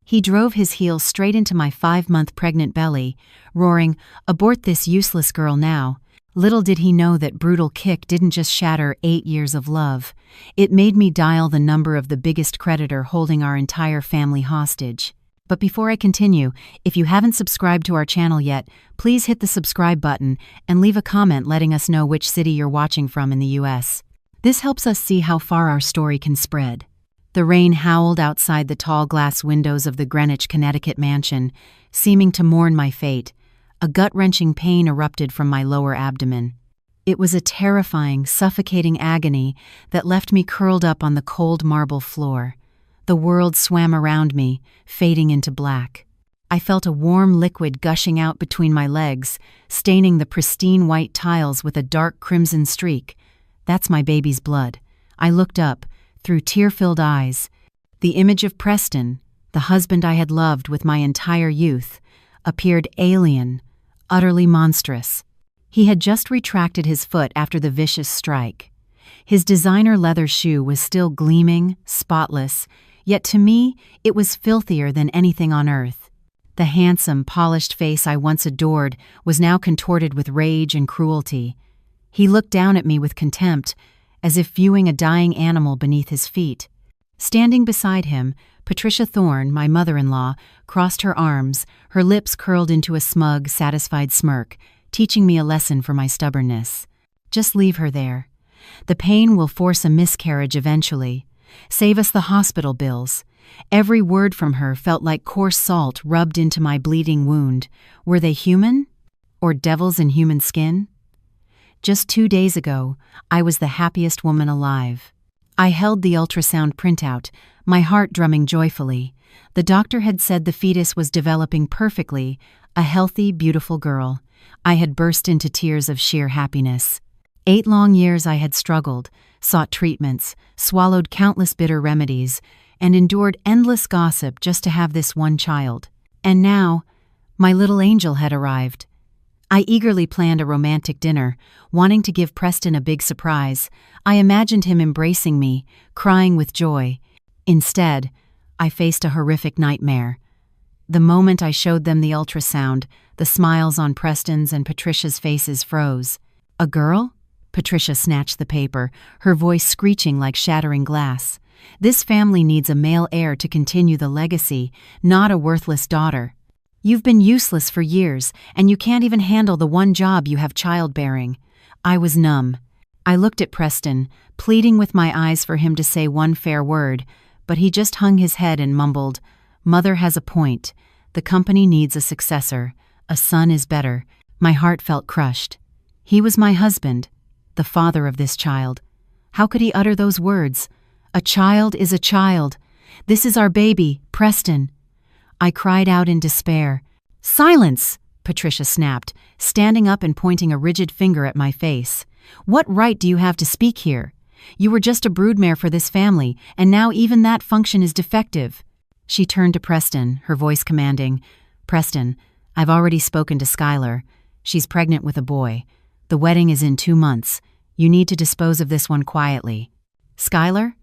He drove his heels straight into my 5-month pregnant belly, roaring, "Abort this useless girl now." Little did he know that brutal kick didn't just shatter 8 years of love. It made me dial the number of the biggest creditor holding our entire family hostage. But before I continue, if you haven't subscribed to our channel yet, please hit the subscribe button and leave a comment letting us know which city you're watching from in the US. This helps us see how far our story can spread. The rain howled outside the tall glass windows of the Greenwich, Connecticut mansion, seeming to mourn my fate. A gut-wrenching pain erupted from my lower abdomen. It was a terrifying, suffocating agony that left me curled up on the cold marble floor. The world swam around me, fading into black. I felt a warm liquid gushing out between my legs, staining the pristine white tiles with a dark crimson streak. That's my baby's blood. I looked up, through tear-filled eyes. The image of Preston, the husband I had loved with my entire youth, appeared alien, utterly monstrous. He had just retracted his foot after the vicious strike. His designer leather shoe was still gleaming, spotless, yet to me it was filthier than anything on earth. The handsome, polished face I once adored was now contorted with rage and cruelty. He looked down at me with contempt, as if viewing a dying animal beneath his feet. Standing beside him, Patricia Thorne, my mother-in-law, crossed her arms, her lips curled into a smug, satisfied smirk, teaching me a lesson for my stubbornness. Just leave her there. The pain will force a miscarriage eventually. Save us the hospital bills. Every word from her felt like coarse salt rubbed into my bleeding wound. Were they human? Or devils in human skin? Just 2 days ago, I was the happiest woman alive. I held the ultrasound printout, my heart drumming joyfully. The doctor had said the fetus was developing perfectly, a healthy, beautiful girl. I had burst into tears of sheer happiness. 8 long years I had struggled, sought treatments, swallowed countless bitter remedies, and endured endless gossip just to have this one child. And now, my little angel had arrived. I eagerly planned a romantic dinner, wanting to give Preston a big surprise. I imagined him embracing me, crying with joy. Instead, I faced a horrific nightmare. The moment I showed them the ultrasound, the smiles on Preston's and Patricia's faces froze. "A girl?" Patricia snatched the paper, her voice screeching like shattering glass. "This family needs a male heir to continue the legacy, not a worthless daughter. You've been useless for years, and you can't even handle the one job you have childbearing." I was numb. I looked at Preston, pleading with my eyes for him to say one fair word, but he just hung his head and mumbled, "Mother has a point. The company needs a successor. A son is better." My heart felt crushed. He was my husband, the father of this child. How could he utter those words? A child is a child. This is our baby, Preston. I cried out in despair. "Silence!" Patricia snapped, standing up and pointing a rigid finger at my face. "What right do you have to speak here? You were just a broodmare for this family, and now even that function is defective." She turned to Preston, her voice commanding, "Preston, I've already spoken to Skylar. She's pregnant with a boy. The wedding is in 2 months. You need to dispose of this one quietly." Skylar?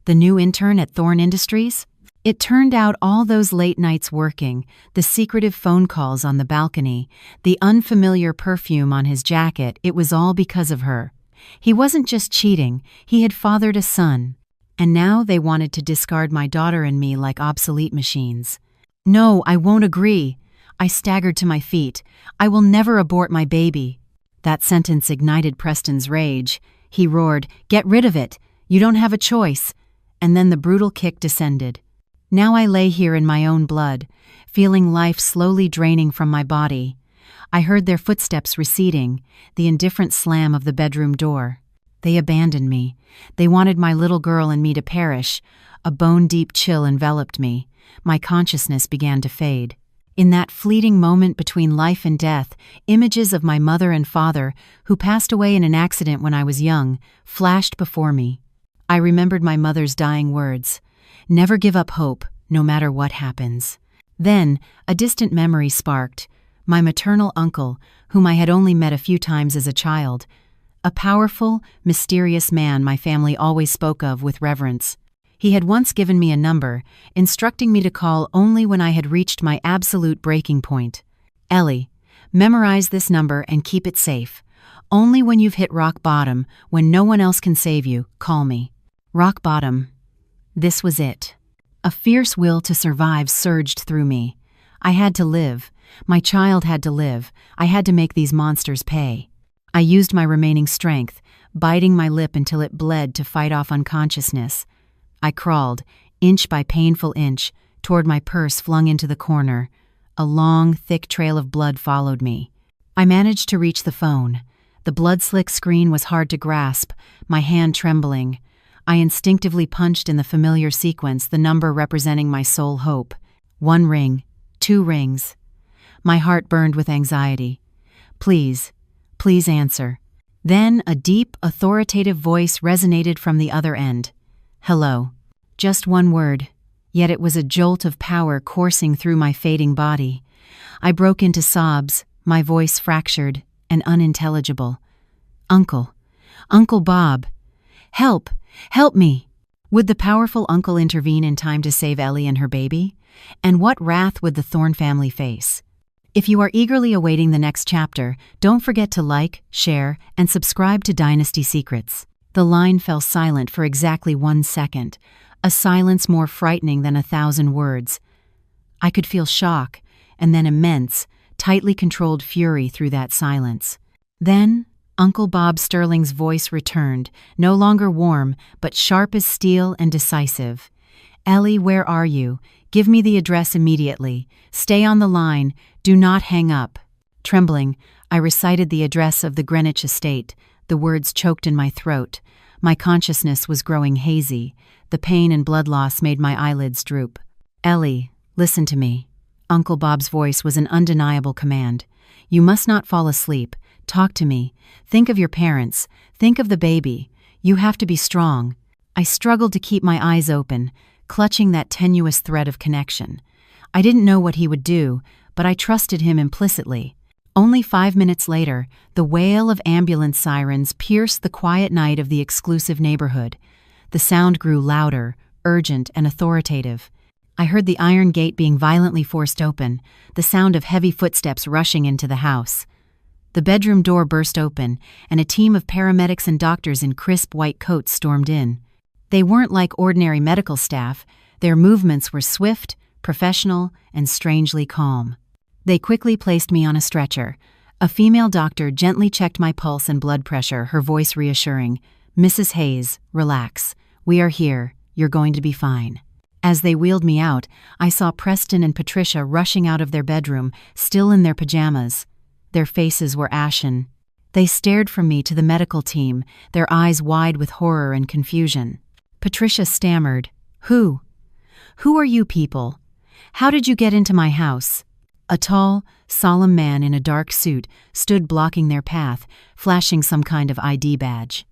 The new intern at Thorne Industries? It turned out all those late nights working, the secretive phone calls on the balcony, the unfamiliar perfume on his jacket, it was all because of her. He wasn't just cheating, he had fathered a son. And now they wanted to discard my daughter and me like obsolete machines. "No, I won't agree." I staggered to my feet. "I will never abort my baby." That sentence ignited Preston's rage. He roared, "Get rid of it! You don't have a choice!" And then the brutal kick descended. Now I lay here in my own blood, feeling life slowly draining from my body. I heard their footsteps receding, the indifferent slam of the bedroom door. They abandoned me. They wanted my little girl and me to perish. A bone-deep chill enveloped me. My consciousness began to fade. In that fleeting moment between life and death, images of my mother and father, who passed away in an accident when I was young, flashed before me. I remembered my mother's dying words. Never give up hope, no matter what happens. Then, a distant memory sparked. My maternal uncle, whom I had only met a few times as a child. A powerful, mysterious man my family always spoke of with reverence. He had once given me a number, instructing me to call only when I had reached my absolute breaking point. Ellie, memorize this number and keep it safe. Only when you've hit rock bottom, when no one else can save you, call me. Rock bottom. This was it. A fierce will to survive surged through me. I had to live. My child had to live. I had to make these monsters pay. I used my remaining strength, biting my lip until it bled to fight off unconsciousness. I crawled, inch by painful inch, toward my purse flung into the corner. A long, thick trail of blood followed me. I managed to reach the phone. The blood-slick screen was hard to grasp, my hand trembling. I instinctively punched in the familiar sequence, the number representing my sole hope. 1 ring, 2 rings. My heart burned with anxiety. Please, please answer. Then a deep, authoritative voice resonated from the other end. Hello. Just one word, yet it was a jolt of power coursing through my fading body. I broke into sobs, my voice fractured and unintelligible. Uncle. Uncle Bob. Help! Help me! Would the powerful uncle intervene in time to save Ellie and her baby? And what wrath would the Thorne family face? If you are eagerly awaiting the next chapter, don't forget to like, share, and subscribe to Dynasty Secrets. The line fell silent for exactly 1 second, a silence more frightening than 1,000 words. I could feel shock, and then immense, tightly controlled fury through that silence. Then, Uncle Bob Sterling's voice returned, no longer warm, but sharp as steel and decisive. Ellie, where are you? Give me the address immediately. Stay on the line. Do not hang up. Trembling, I recited the address of the Greenwich estate. The words choked in my throat. My consciousness was growing hazy. The pain and blood loss made my eyelids droop. Ellie, listen to me. Uncle Bob's voice was an undeniable command. You must not fall asleep. Talk to me. Think of your parents. Think of the baby. You have to be strong. I struggled to keep my eyes open, clutching that tenuous thread of connection. I didn't know what he would do, but I trusted him implicitly. Only 5 minutes later, the wail of ambulance sirens pierced the quiet night of the exclusive neighborhood. The sound grew louder, urgent, and authoritative. I heard the iron gate being violently forced open, the sound of heavy footsteps rushing into the house. The bedroom door burst open, and a team of paramedics and doctors in crisp white coats stormed in. They weren't like ordinary medical staff. Their movements were swift, professional, and strangely calm. They quickly placed me on a stretcher. A female doctor gently checked my pulse and blood pressure, her voice reassuring. Mrs. Hayes, relax. We are here. You're going to be fine. As they wheeled me out, I saw Preston and Patricia rushing out of their bedroom, still in their pajamas. Their faces were ashen. They stared from me to the medical team, their eyes wide with horror and confusion. Patricia stammered, Who? Who are you people? How did you get into my house? A tall, solemn man in a dark suit stood blocking their path, flashing some kind of ID badge.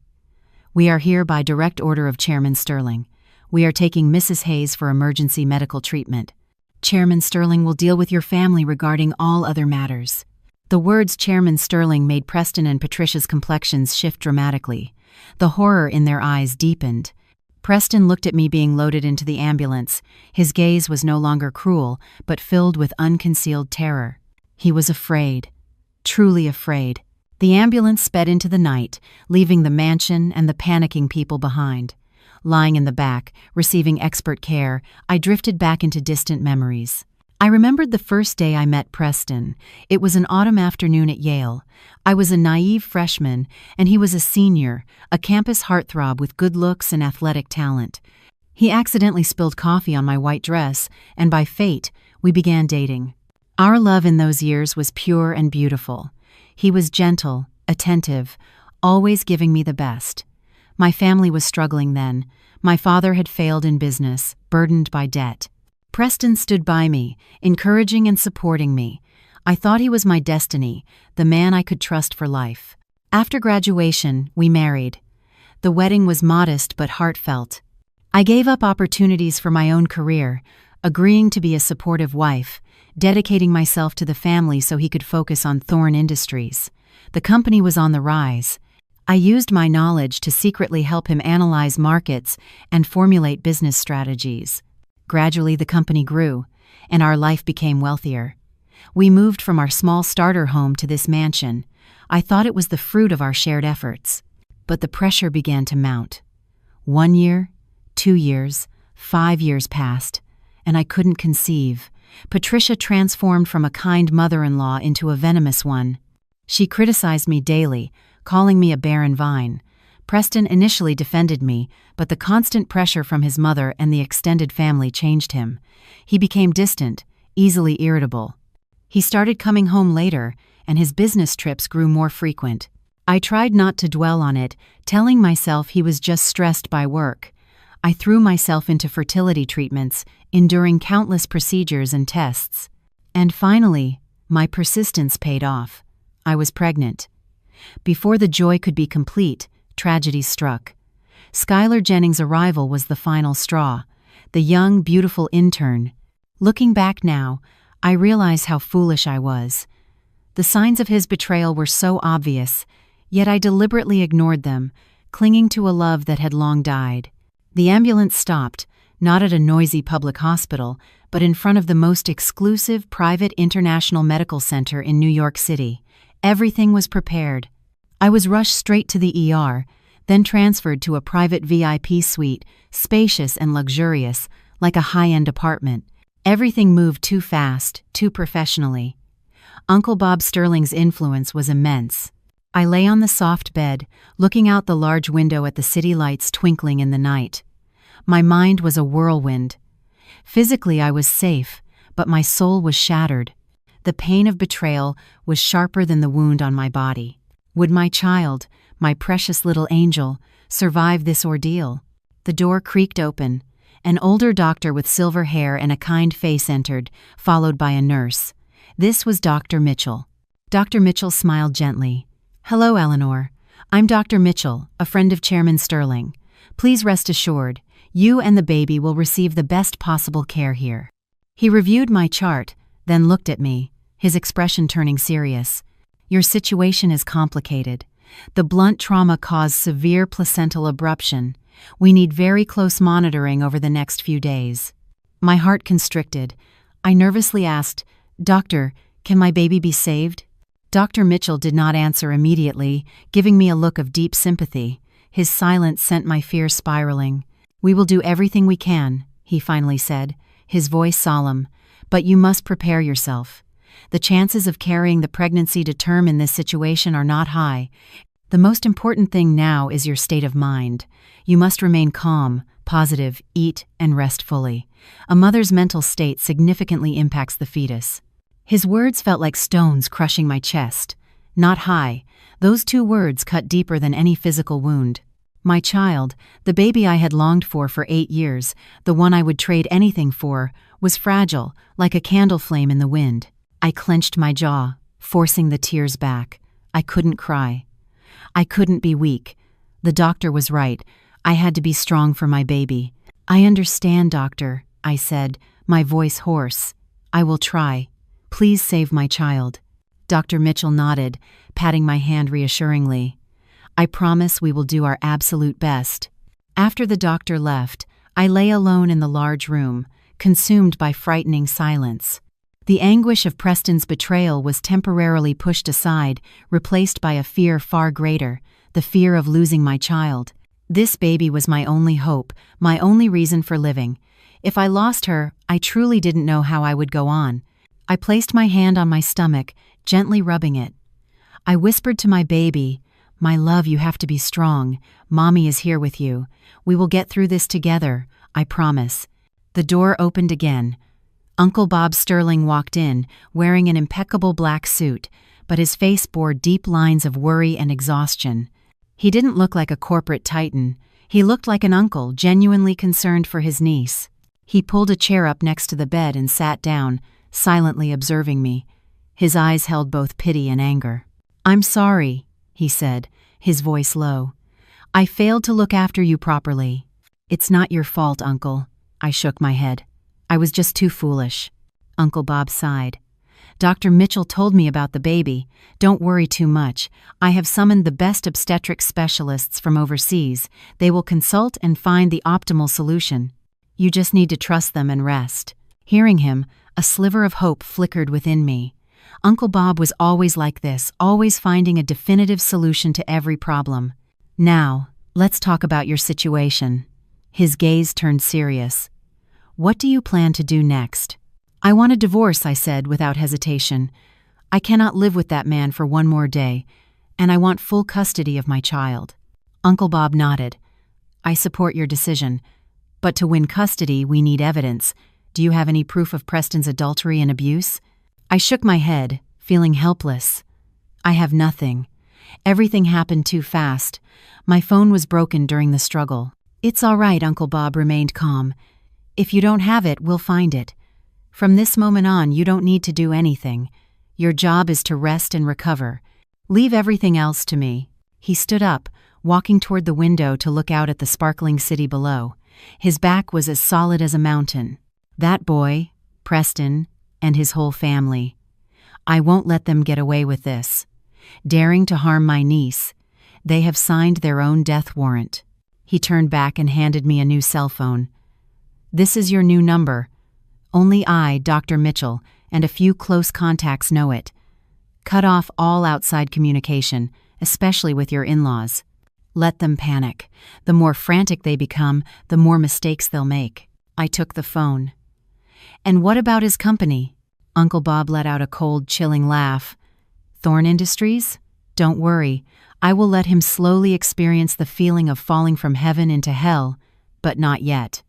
We are here by direct order of Chairman Sterling. We are taking Mrs. Hayes for emergency medical treatment. Chairman Sterling will deal with your family regarding all other matters. The words Chairman Sterling made Preston and Patricia's complexions shift dramatically. The horror in their eyes deepened. Preston looked at me being loaded into the ambulance. His gaze was no longer cruel, but filled with unconcealed terror. He was afraid. Truly afraid. The ambulance sped into the night, leaving the mansion and the panicking people behind. Lying in the back, receiving expert care, I drifted back into distant memories. I remembered the first day I met Preston. It was an autumn afternoon at Yale. I was a naive freshman, and he was a senior, a campus heartthrob with good looks and athletic talent. He accidentally spilled coffee on my white dress, and by fate, we began dating. Our love in those years was pure and beautiful. He was gentle, attentive, always giving me the best. My family was struggling then. My father had failed in business, burdened by debt. Preston stood by me, encouraging and supporting me. I thought he was my destiny, the man I could trust for life. After graduation, we married. The wedding was modest but heartfelt. I gave up opportunities for my own career, agreeing to be a supportive wife, dedicating myself to the family so he could focus on Thorne Industries. The company was on the rise. I used my knowledge to secretly help him analyze markets and formulate business strategies. Gradually, the company grew, and our life became wealthier. We moved from our small starter home to this mansion. I thought it was the fruit of our shared efforts. But the pressure began to mount. 1 year, 2 years, 5 years passed, and I couldn't conceive. Patricia transformed from a kind mother-in-law into a venomous one. She criticized me daily, calling me a barren vine. Preston initially defended me, but the constant pressure from his mother and the extended family changed him. He became distant, easily irritable. He started coming home later, and his business trips grew more frequent. I tried not to dwell on it, telling myself he was just stressed by work. I threw myself into fertility treatments, enduring countless procedures and tests. And finally, my persistence paid off. I was pregnant. Before the joy could be complete, tragedy struck. Skylar Jennings' arrival was the final straw, the young, beautiful intern. Looking back now, I realize how foolish I was. The signs of his betrayal were so obvious, yet I deliberately ignored them, clinging to a love that had long died. The ambulance stopped, not at a noisy public hospital, but in front of the most exclusive private international medical center in New York City. Everything was prepared. I was rushed straight to the ER, then transferred to a private VIP suite, spacious and luxurious, like a high-end apartment. Everything moved too fast, too professionally. Uncle Bob Sterling's influence was immense. I lay on the soft bed, looking out the large window at the city lights twinkling in the night. My mind was a whirlwind. Physically, I was safe, but my soul was shattered. The pain of betrayal was sharper than the wound on my body. Would my child, my precious little angel, survive this ordeal? The door creaked open. An older doctor with silver hair and a kind face entered, followed by a nurse. This was Dr. Mitchell. Dr. Mitchell smiled gently. "Hello, Eleanor. I'm Dr. Mitchell, a friend of Chairman Sterling. Please rest assured, you and the baby will receive the best possible care here." He reviewed my chart, then looked at me, his expression turning serious. "Your situation is complicated. The blunt trauma caused severe placental abruption. We need very close monitoring over the next few days." My heart constricted. I nervously asked, "Doctor, can my baby be saved?" Dr. Mitchell did not answer immediately, giving me a look of deep sympathy. His silence sent my fear spiraling. "We will do everything we can," he finally said, his voice solemn, "but you must prepare yourself. The chances of carrying the pregnancy to term in this situation are not high. The most important thing now is your state of mind. You must remain calm, positive, eat, and rest fully. A mother's mental state significantly impacts the fetus." His words felt like stones crushing my chest. Not high. Those two words cut deeper than any physical wound. My child, the baby I had longed for 8 years, the one I would trade anything for, was fragile, like a candle flame in the wind. I clenched my jaw, forcing the tears back. I couldn't cry. I couldn't be weak. The doctor was right. I had to be strong for my baby. "I understand, doctor," I said, my voice hoarse. "I will try. Please save my child." Dr. Mitchell nodded, patting my hand reassuringly. "I promise we will do our absolute best." After the doctor left, I lay alone in the large room, consumed by frightening silence. The anguish of Preston's betrayal was temporarily pushed aside, replaced by a fear far greater, the fear of losing my child. This baby was my only hope, my only reason for living. If I lost her, I truly didn't know how I would go on. I placed my hand on my stomach, gently rubbing it. I whispered to my baby, "My love, you have to be strong. Mommy is here with you. We will get through this together, I promise." The door opened again. Uncle Bob Sterling walked in, wearing an impeccable black suit, but his face bore deep lines of worry and exhaustion. He didn't look like a corporate titan. He looked like an uncle genuinely concerned for his niece. He pulled a chair up next to the bed and sat down, silently observing me. His eyes held both pity and anger. "I'm sorry," he said, his voice low. "I failed to look after you properly." "It's not your fault, Uncle." I shook my head. "I was just too foolish." Uncle Bob sighed. Dr. Mitchell told me about the baby. Don't worry too much. I have summoned the best obstetric specialists from overseas. They will consult and find the optimal solution. You just need to trust them and rest." Hearing him, a sliver of hope flickered within me. Uncle Bob was always like this, always finding a definitive solution to every problem. "Now, let's talk about your situation." His gaze turned serious. "What do you plan to do next?" "I want a divorce," I said without hesitation. "I cannot live with that man for one more day, and I want full custody of my child." Uncle Bob nodded. "I support your decision, but to win custody, we need evidence. Do you have any proof of Preston's adultery and abuse?" I shook my head, feeling helpless. "I have nothing. Everything happened too fast. My phone was broken during the struggle." "It's all right," Uncle Bob remained calm. "If you don't have it, we'll find it. From this moment on, you don't need to do anything. Your job is to rest and recover. Leave everything else to me." He stood up, walking toward the window to look out at the sparkling city below. His back was as solid as a mountain. "That boy, Preston, and his whole family. I won't let them get away with this. Daring to harm my niece, they have signed their own death warrant." He turned back and handed me a new cell phone. "This is your new number. Only I, Dr. Mitchell, and a few close contacts know it. Cut off all outside communication, especially with your in-laws. Let them panic. The more frantic they become, the more mistakes they'll make." I took the phone. "And what about his company?" Uncle Bob let out a cold, chilling laugh. "Thorn Industries? Don't worry. I will let him slowly experience the feeling of falling from heaven into hell, but not yet.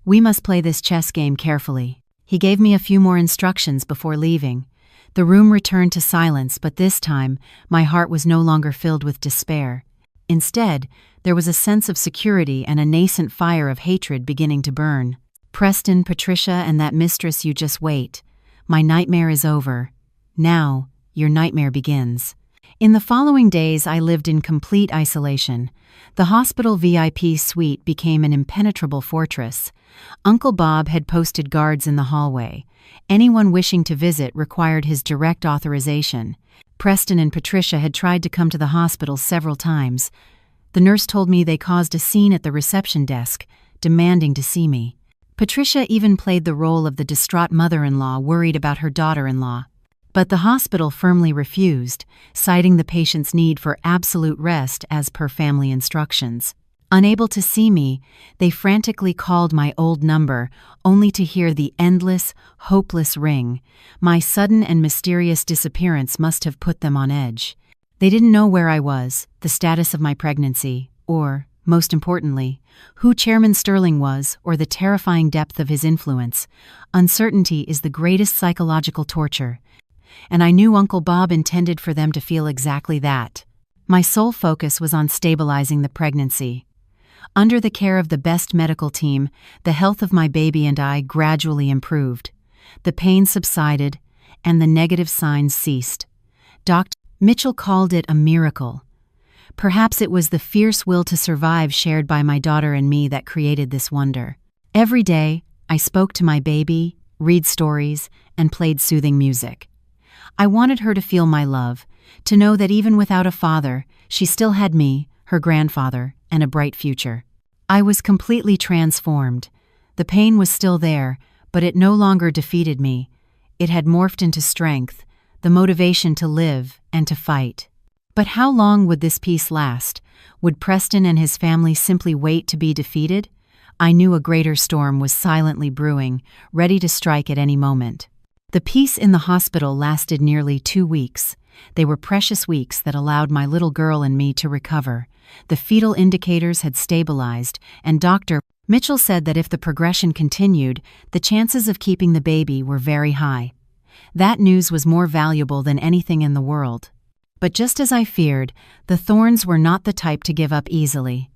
We must play this chess game carefully." He gave me a few more instructions before leaving. The room returned to silence, but this time, my heart was no longer filled with despair. Instead, there was a sense of security and a nascent fire of hatred beginning to burn. "Preston, Patricia, and that mistress, you just wait. My nightmare is over. Now, your nightmare begins." In the following days, I lived in complete isolation. The hospital VIP suite became an impenetrable fortress. Uncle Bob had posted guards in the hallway. Anyone wishing to visit required his direct authorization. Preston and Patricia had tried to come to the hospital several times. The nurse told me they caused a scene at the reception desk, demanding to see me. Patricia even played the role of the distraught mother-in-law worried about her daughter-in-law. But the hospital firmly refused, citing the patient's need for absolute rest as per family instructions. Unable to see me, they frantically called my old number, only to hear the endless, hopeless ring. My sudden and mysterious disappearance must have put them on edge. They didn't know where I was, the status of my pregnancy, or, most importantly, who Chairman Sterling was or the terrifying depth of his influence. Uncertainty is the greatest psychological torture. And I knew Uncle Bob intended for them to feel exactly that. My sole focus was on stabilizing the pregnancy. Under the care of the best medical team, the health of my baby and I gradually improved. The pain subsided, and the negative signs ceased. Dr. Mitchell called it a miracle. Perhaps it was the fierce will to survive shared by my daughter and me that created this wonder. Every day, I spoke to my baby, read stories, and played soothing music. I wanted her to feel my love, to know that even without a father, she still had me, her grandfather, and a bright future. I was completely transformed. The pain was still there, but it no longer defeated me. It had morphed into strength, the motivation to live and to fight. But how long would this peace last? Would Preston and his family simply wait to be defeated? I knew a greater storm was silently brewing, ready to strike at any moment. The peace in the hospital lasted nearly 2 weeks. They were precious weeks that allowed my little girl and me to recover. The fetal indicators had stabilized, and Dr. Mitchell said that if the progression continued, the chances of keeping the baby were very high. That news was more valuable than anything in the world. But just as I feared, the Thorns were not the type to give up easily.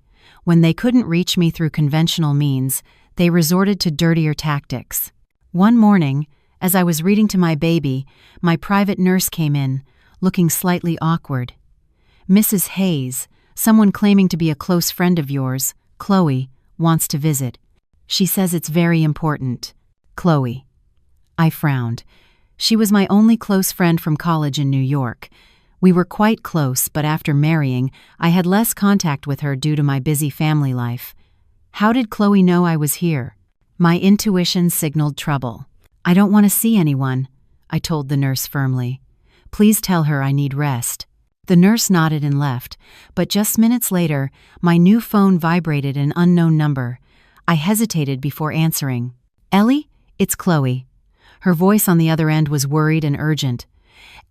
When they couldn't reach me through conventional means, they resorted to dirtier tactics. One morning, as I was reading to my baby, my private nurse came in, looking slightly awkward. "Mrs. Hayes, someone claiming to be a close friend of yours, Chloe, wants to visit. She says it's very important." Chloe. I frowned. She was my only close friend from college in New York. We were quite close, but after marrying, I had less contact with her due to my busy family life. How did Chloe know I was here? My intuition signaled trouble. I don't want to see anyone, I told the nurse firmly. Please tell her I need rest. The nurse nodded and left, but just minutes later, my new phone vibrated an unknown number. I hesitated before answering. Ellie, it's Chloe. Her voice on the other end was worried and urgent.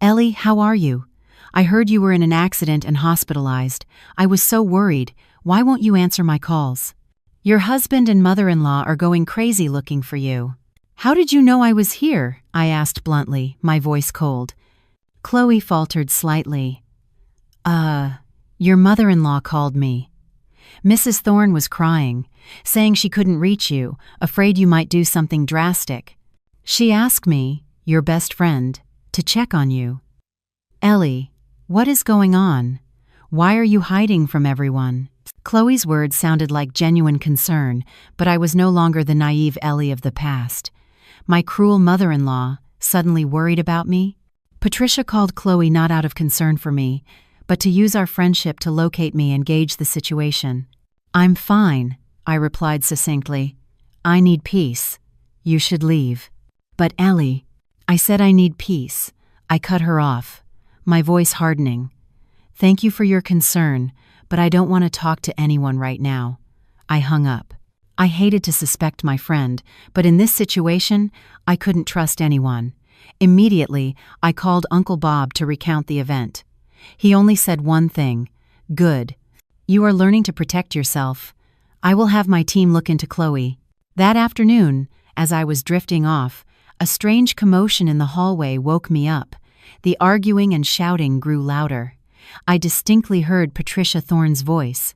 Ellie, how are you? I heard you were in an accident and hospitalized. I was so worried. Why won't you answer my calls? Your husband and mother-in-law are going crazy looking for you. How did you know I was here? I asked bluntly, my voice cold. Chloe faltered slightly. Your mother-in-law called me. Mrs. Thorne was crying, saying she couldn't reach you, afraid you might do something drastic. She asked me, your best friend, to check on you. Ellie, what is going on? Why are you hiding from everyone? Chloe's words sounded like genuine concern, but I was no longer the naive Ellie of the past. My cruel mother-in-law, suddenly worried about me? Patricia called Chloe not out of concern for me, but to use our friendship to locate me and gauge the situation. I'm fine, I replied succinctly. I need peace. You should leave. But Ellie, I said I need peace. I cut her off, my voice hardening. Thank you for your concern, but I don't want to talk to anyone right now. I hung up. I hated to suspect my friend, but in this situation, I couldn't trust anyone. Immediately, I called Uncle Bob to recount the event. He only said one thing. Good. You are learning to protect yourself. I will have my team look into Chloe. That afternoon, as I was drifting off, a strange commotion in the hallway woke me up. The arguing and shouting grew louder. I distinctly heard Patricia Thorne's voice.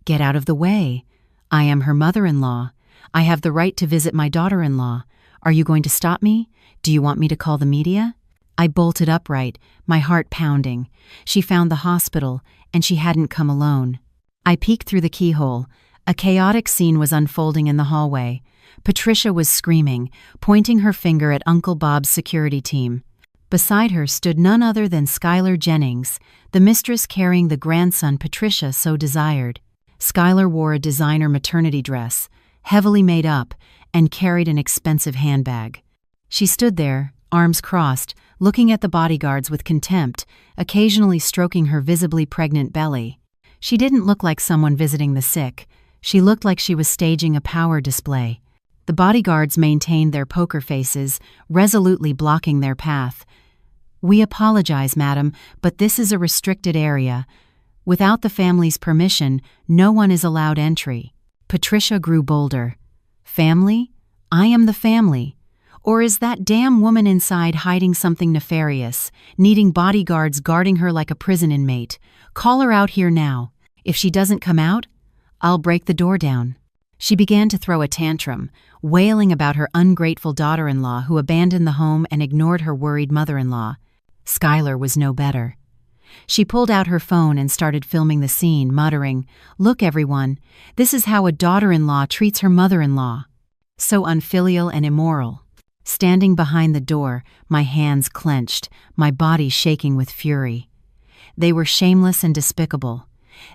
Get out of the way. I am her mother-in-law. I have the right to visit my daughter-in-law. Are you going to stop me? Do you want me to call the media? I bolted upright, my heart pounding. She found the hospital, and she hadn't come alone. I peeked through the keyhole. A chaotic scene was unfolding in the hallway. Patricia was screaming, pointing her finger at Uncle Bob's security team. Beside her stood none other than Skylar Jennings, the mistress carrying the grandson Patricia so desired. Skylar wore a designer maternity dress, heavily made up, and carried an expensive handbag. She stood there, arms crossed, looking at the bodyguards with contempt, occasionally stroking her visibly pregnant belly. She didn't look like someone visiting the sick. She looked like she was staging a power display. The bodyguards maintained their poker faces, resolutely blocking their path. We apologize, madam, but this is a restricted area. Without the family's permission, no one is allowed entry. Patricia grew bolder. Family? I am the family. Or is that damn woman inside hiding something nefarious, needing bodyguards guarding her like a prison inmate? Call her out here now. If she doesn't come out, I'll break the door down. She began to throw a tantrum, wailing about her ungrateful daughter-in-law who abandoned the home and ignored her worried mother-in-law. Skylar was no better. She pulled out her phone and started filming the scene, muttering, "Look, everyone, this is how a daughter-in-law treats her mother-in-law. So unfilial and immoral." Standing behind the door, my hands clenched, my body shaking with fury. They were shameless and despicable.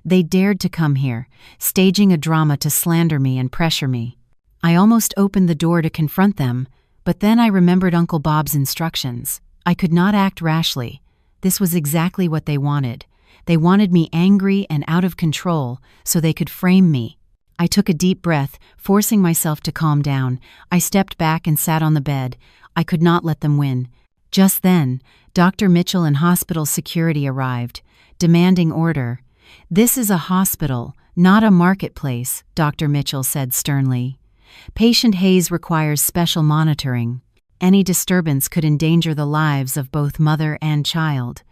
They dared to come here, staging a drama to slander me and pressure me. I almost opened the door to confront them, but then I remembered Uncle Bob's instructions. I could not act rashly. This was exactly what they wanted. They wanted me angry and out of control so they could frame me. I took a deep breath, forcing myself to calm down. I stepped back and sat on the bed. I could not let them win. Just then, Dr. Mitchell and hospital security arrived, demanding order. "This is a hospital, not a marketplace," Dr. Mitchell said sternly. "Patient Hayes requires special monitoring. Any disturbance could endanger the lives of both mother and child.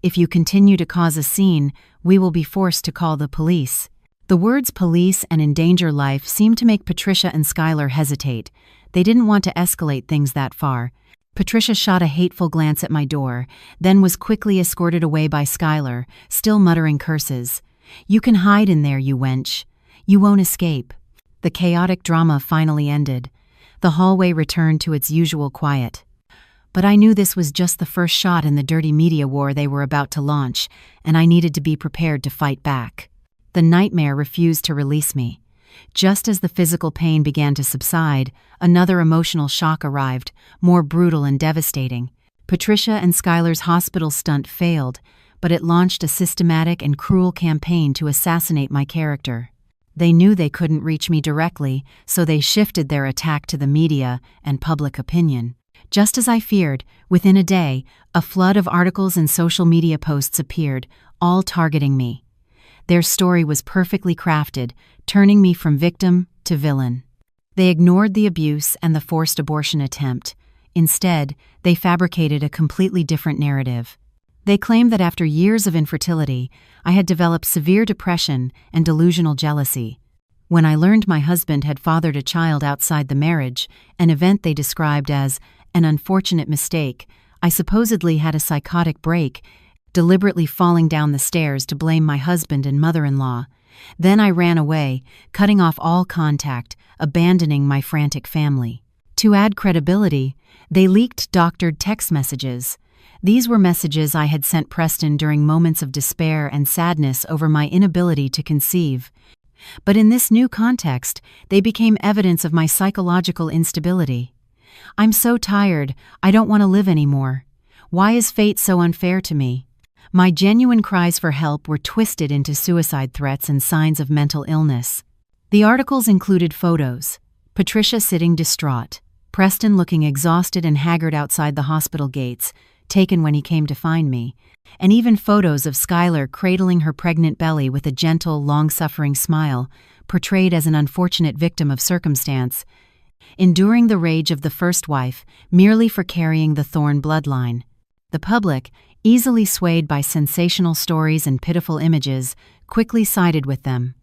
If you continue to cause a scene, we will be forced to call the police." The words police and endanger life seemed to make Patricia and Skylar hesitate. They didn't want to escalate things that far. Patricia shot a hateful glance at my door, then was quickly escorted away by Skylar, still muttering curses. "You can hide in there, you wench. You won't escape." The chaotic drama finally ended. The hallway returned to its usual quiet. But I knew this was just the first shot in the dirty media war they were about to launch, and I needed to be prepared to fight back. The nightmare refused to release me. Just as the physical pain began to subside, another emotional shock arrived, more brutal and devastating. Patricia and Skylar's hospital stunt failed, but it launched a systematic and cruel campaign to assassinate my character. They knew they couldn't reach me directly, so they shifted their attack to the media and public opinion. Just as I feared, within a day, a flood of articles and social media posts appeared, all targeting me. Their story was perfectly crafted, turning me from victim to villain. They ignored the abuse and the forced abortion attempt. Instead, they fabricated a completely different narrative. They claimed that after years of infertility, I had developed severe depression and delusional jealousy. When I learned my husband had fathered a child outside the marriage, an event they described as an unfortunate mistake, I supposedly had a psychotic break, deliberately falling down the stairs to blame my husband and mother-in-law. Then I ran away, cutting off all contact, abandoning my frantic family. To add credibility, they leaked doctored text messages. These were messages I had sent Preston during moments of despair and sadness over my inability to conceive. But in this new context, they became evidence of my psychological instability. I'm so tired, I don't want to live anymore. Why is fate so unfair to me? My genuine cries for help were twisted into suicide threats and signs of mental illness. The articles included photos: Patricia sitting distraught, Preston looking exhausted and haggard outside the hospital gates, taken when he came to find me, and even photos of Skylar cradling her pregnant belly with a gentle, long-suffering smile, portrayed as an unfortunate victim of circumstance, enduring the rage of the first wife merely for carrying the Thorne bloodline. The public, easily swayed by sensational stories and pitiful images, quickly sided with them.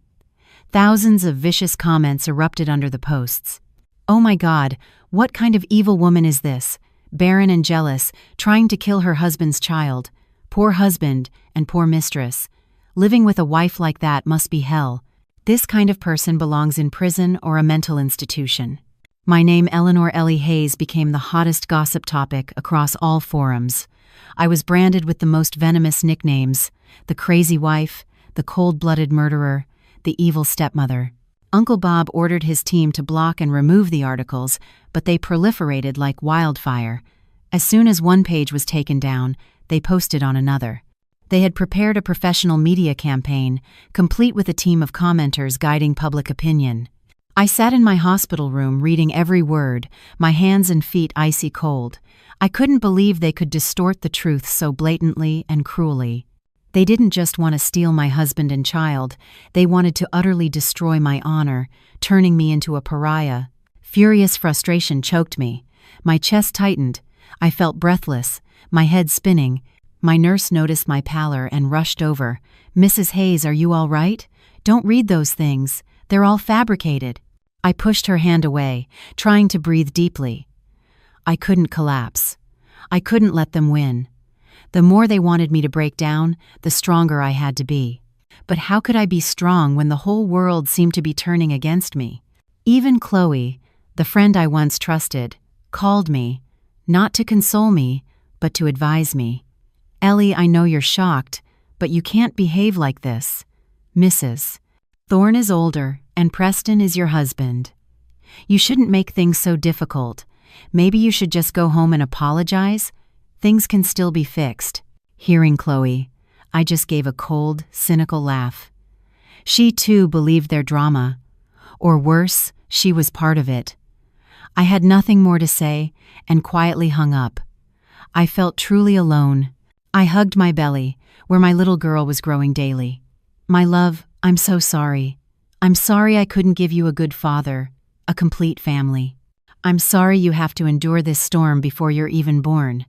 Thousands of vicious comments erupted under the posts. "Oh my God, what kind of evil woman is this? Barren and jealous, trying to kill her husband's child. Poor husband and poor mistress. Living with a wife like that must be hell. This kind of person belongs in prison or a mental institution." My name, Eleanor Ellie Hayes, became the hottest gossip topic across all forums. I was branded with the most venomous nicknames: the crazy wife, the cold-blooded murderer, the evil stepmother. Uncle Bob ordered his team to block and remove the articles, but they proliferated like wildfire. As soon as one page was taken down, they posted on another. They had prepared a professional media campaign, complete with a team of commenters guiding public opinion. I sat in my hospital room reading every word, my hands and feet icy cold. I couldn't believe they could distort the truth so blatantly and cruelly. They didn't just want to steal my husband and child, they wanted to utterly destroy my honor, turning me into a pariah. Furious frustration choked me. My chest tightened. I felt breathless, my head spinning. My nurse noticed my pallor and rushed over. "Mrs. Hayes, are you all right? Don't read those things. They're all fabricated." I pushed her hand away, trying to breathe deeply. I couldn't collapse. I couldn't let them win. The more they wanted me to break down, the stronger I had to be. But how could I be strong when the whole world seemed to be turning against me? Even Chloe, the friend I once trusted, called me, not to console me, but to advise me. "Ellie, I know you're shocked, but you can't behave like this. Mrs. Thorne is older, and Preston is your husband. You shouldn't make things so difficult. Maybe you should just go home and apologize. Things can still be fixed." Hearing Chloe, I just gave a cold, cynical laugh. She too believed their drama. Or worse, she was part of it. I had nothing more to say and quietly hung up. I felt truly alone. I hugged my belly, where my little girl was growing daily. "My love, I'm so sorry. I'm sorry I couldn't give you a good father, a complete family. I'm sorry you have to endure this storm before you're even born.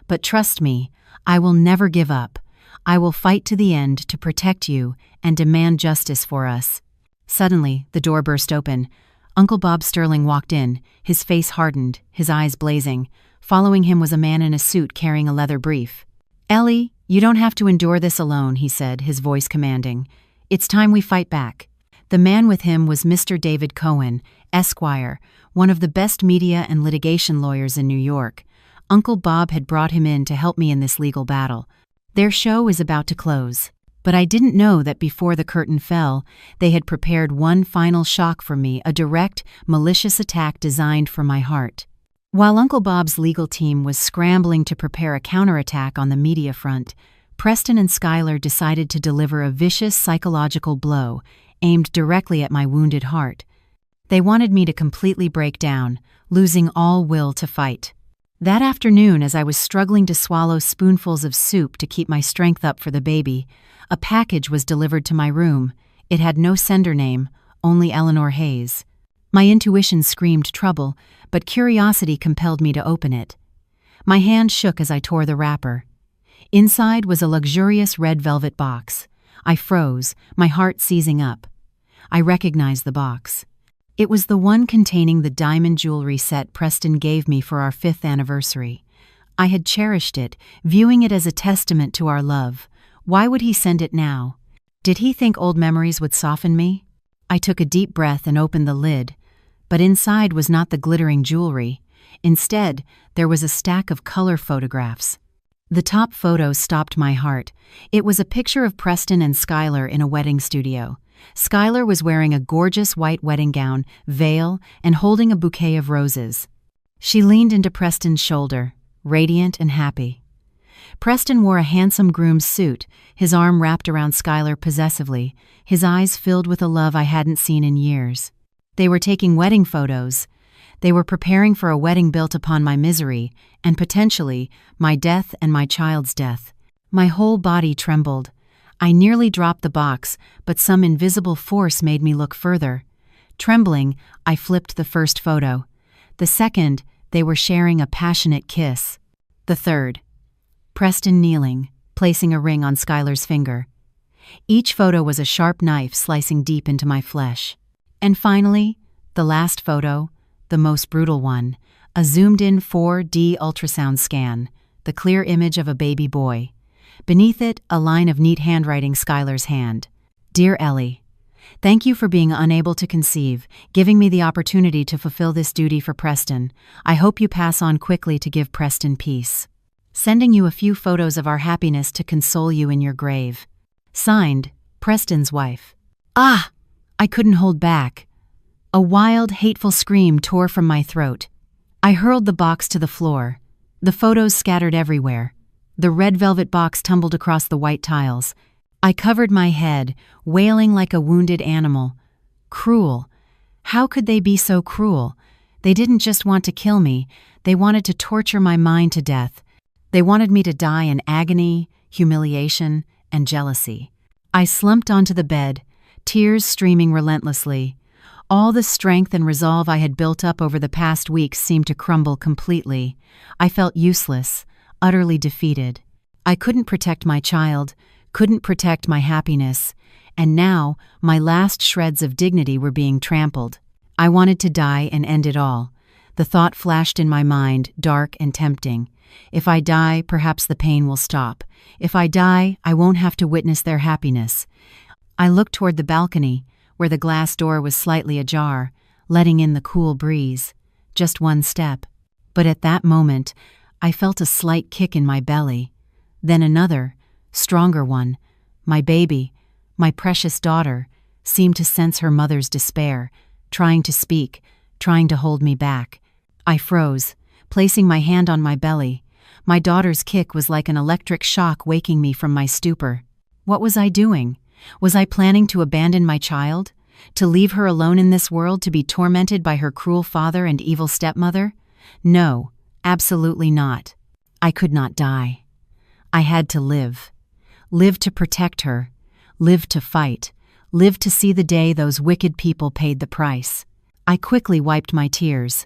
But trust me, I will never give up. I will fight to the end to protect you and demand justice for us." Suddenly, the door burst open. Uncle Bob Sterling walked in, his face hardened, his eyes blazing. Following him was a man in a suit carrying a leather brief. "Ellie, you don't have to endure this alone," he said, his voice commanding. "It's time we fight back." The man with him was Mr. David Cohen, Esquire, one of the best media and litigation lawyers in New York. Uncle Bob had brought him in to help me in this legal battle. Their show is about to close. But I didn't know that before the curtain fell, they had prepared one final shock for me, a direct, malicious attack designed for my heart. While Uncle Bob's legal team was scrambling to prepare a counterattack on the media front, Preston and Skylar decided to deliver a vicious psychological blow aimed directly at my wounded heart. They wanted me to completely break down, losing all will to fight. That afternoon, as I was struggling to swallow spoonfuls of soup to keep my strength up for the baby, a package was delivered to my room. It had no sender name, only Eleanor Hayes. My intuition screamed trouble, but curiosity compelled me to open it. My hand shook as I tore the wrapper. Inside was a luxurious red velvet box. I froze, my heart seizing up. I recognized the box. It was the one containing the diamond jewelry set Preston gave me for our 5th anniversary. I had cherished it, viewing it as a testament to our love. Why would he send it now? Did he think old memories would soften me? I took a deep breath and opened the lid, but inside was not the glittering jewelry. Instead, there was a stack of color photographs. The top photo stopped my heart. It was a picture of Preston and Skylar in a wedding studio. Skylar was wearing a gorgeous white wedding gown, veil, and holding a bouquet of roses. She leaned into Preston's shoulder, radiant and happy. Preston wore a handsome groom's suit, his arm wrapped around Skylar possessively, his eyes filled with a love I hadn't seen in years. They were taking wedding photos. They were preparing for a wedding built upon my misery, and potentially, my death and my child's death. My whole body trembled. I nearly dropped the box, but some invisible force made me look further. Trembling, I flipped the first photo. The second, they were sharing a passionate kiss. The third, Preston kneeling, placing a ring on Skylar's finger. Each photo was a sharp knife slicing deep into my flesh. And finally, the last photo, the most brutal one, a zoomed-in 4D ultrasound scan, the clear image of a baby boy. Beneath it, a line of neat handwriting, Skylar's hand. Dear Ellie, thank you for being unable to conceive, giving me the opportunity to fulfill this duty for Preston. I hope you pass on quickly to give Preston peace. Sending you a few photos of our happiness to console you in your grave. Signed, Preston's wife. Ah! I couldn't hold back. A wild, hateful scream tore from my throat. I hurled the box to the floor. The photos scattered everywhere. The red velvet box tumbled across the white tiles. I covered my head, wailing like a wounded animal. Cruel. How could they be so cruel? They didn't just want to kill me. They wanted to torture my mind to death. They wanted me to die in agony, humiliation, and jealousy. I slumped onto the bed, tears streaming relentlessly. All the strength and resolve I had built up over the past weeks seemed to crumble completely. I felt useless, utterly defeated. I couldn't protect my child, couldn't protect my happiness, and now my last shreds of dignity were being trampled. I wanted to die and end it all. The thought flashed in my mind, dark and tempting. If I die, perhaps the pain will stop. If I die, I won't have to witness their happiness. I looked toward the balcony, where the glass door was slightly ajar, letting in the cool breeze. Just one step. But at that moment, I felt a slight kick in my belly. Then another, stronger one. My baby, my precious daughter, seemed to sense her mother's despair, trying to speak, trying to hold me back. I froze, placing my hand on my belly. My daughter's kick was like an electric shock waking me from my stupor. What was I doing? Was I planning to abandon my child? To leave her alone in this world to be tormented by her cruel father and evil stepmother? No, absolutely not. I could not die. I had to live. Live to protect her. Live to fight. Live to see the day those wicked people paid the price. I quickly wiped my tears.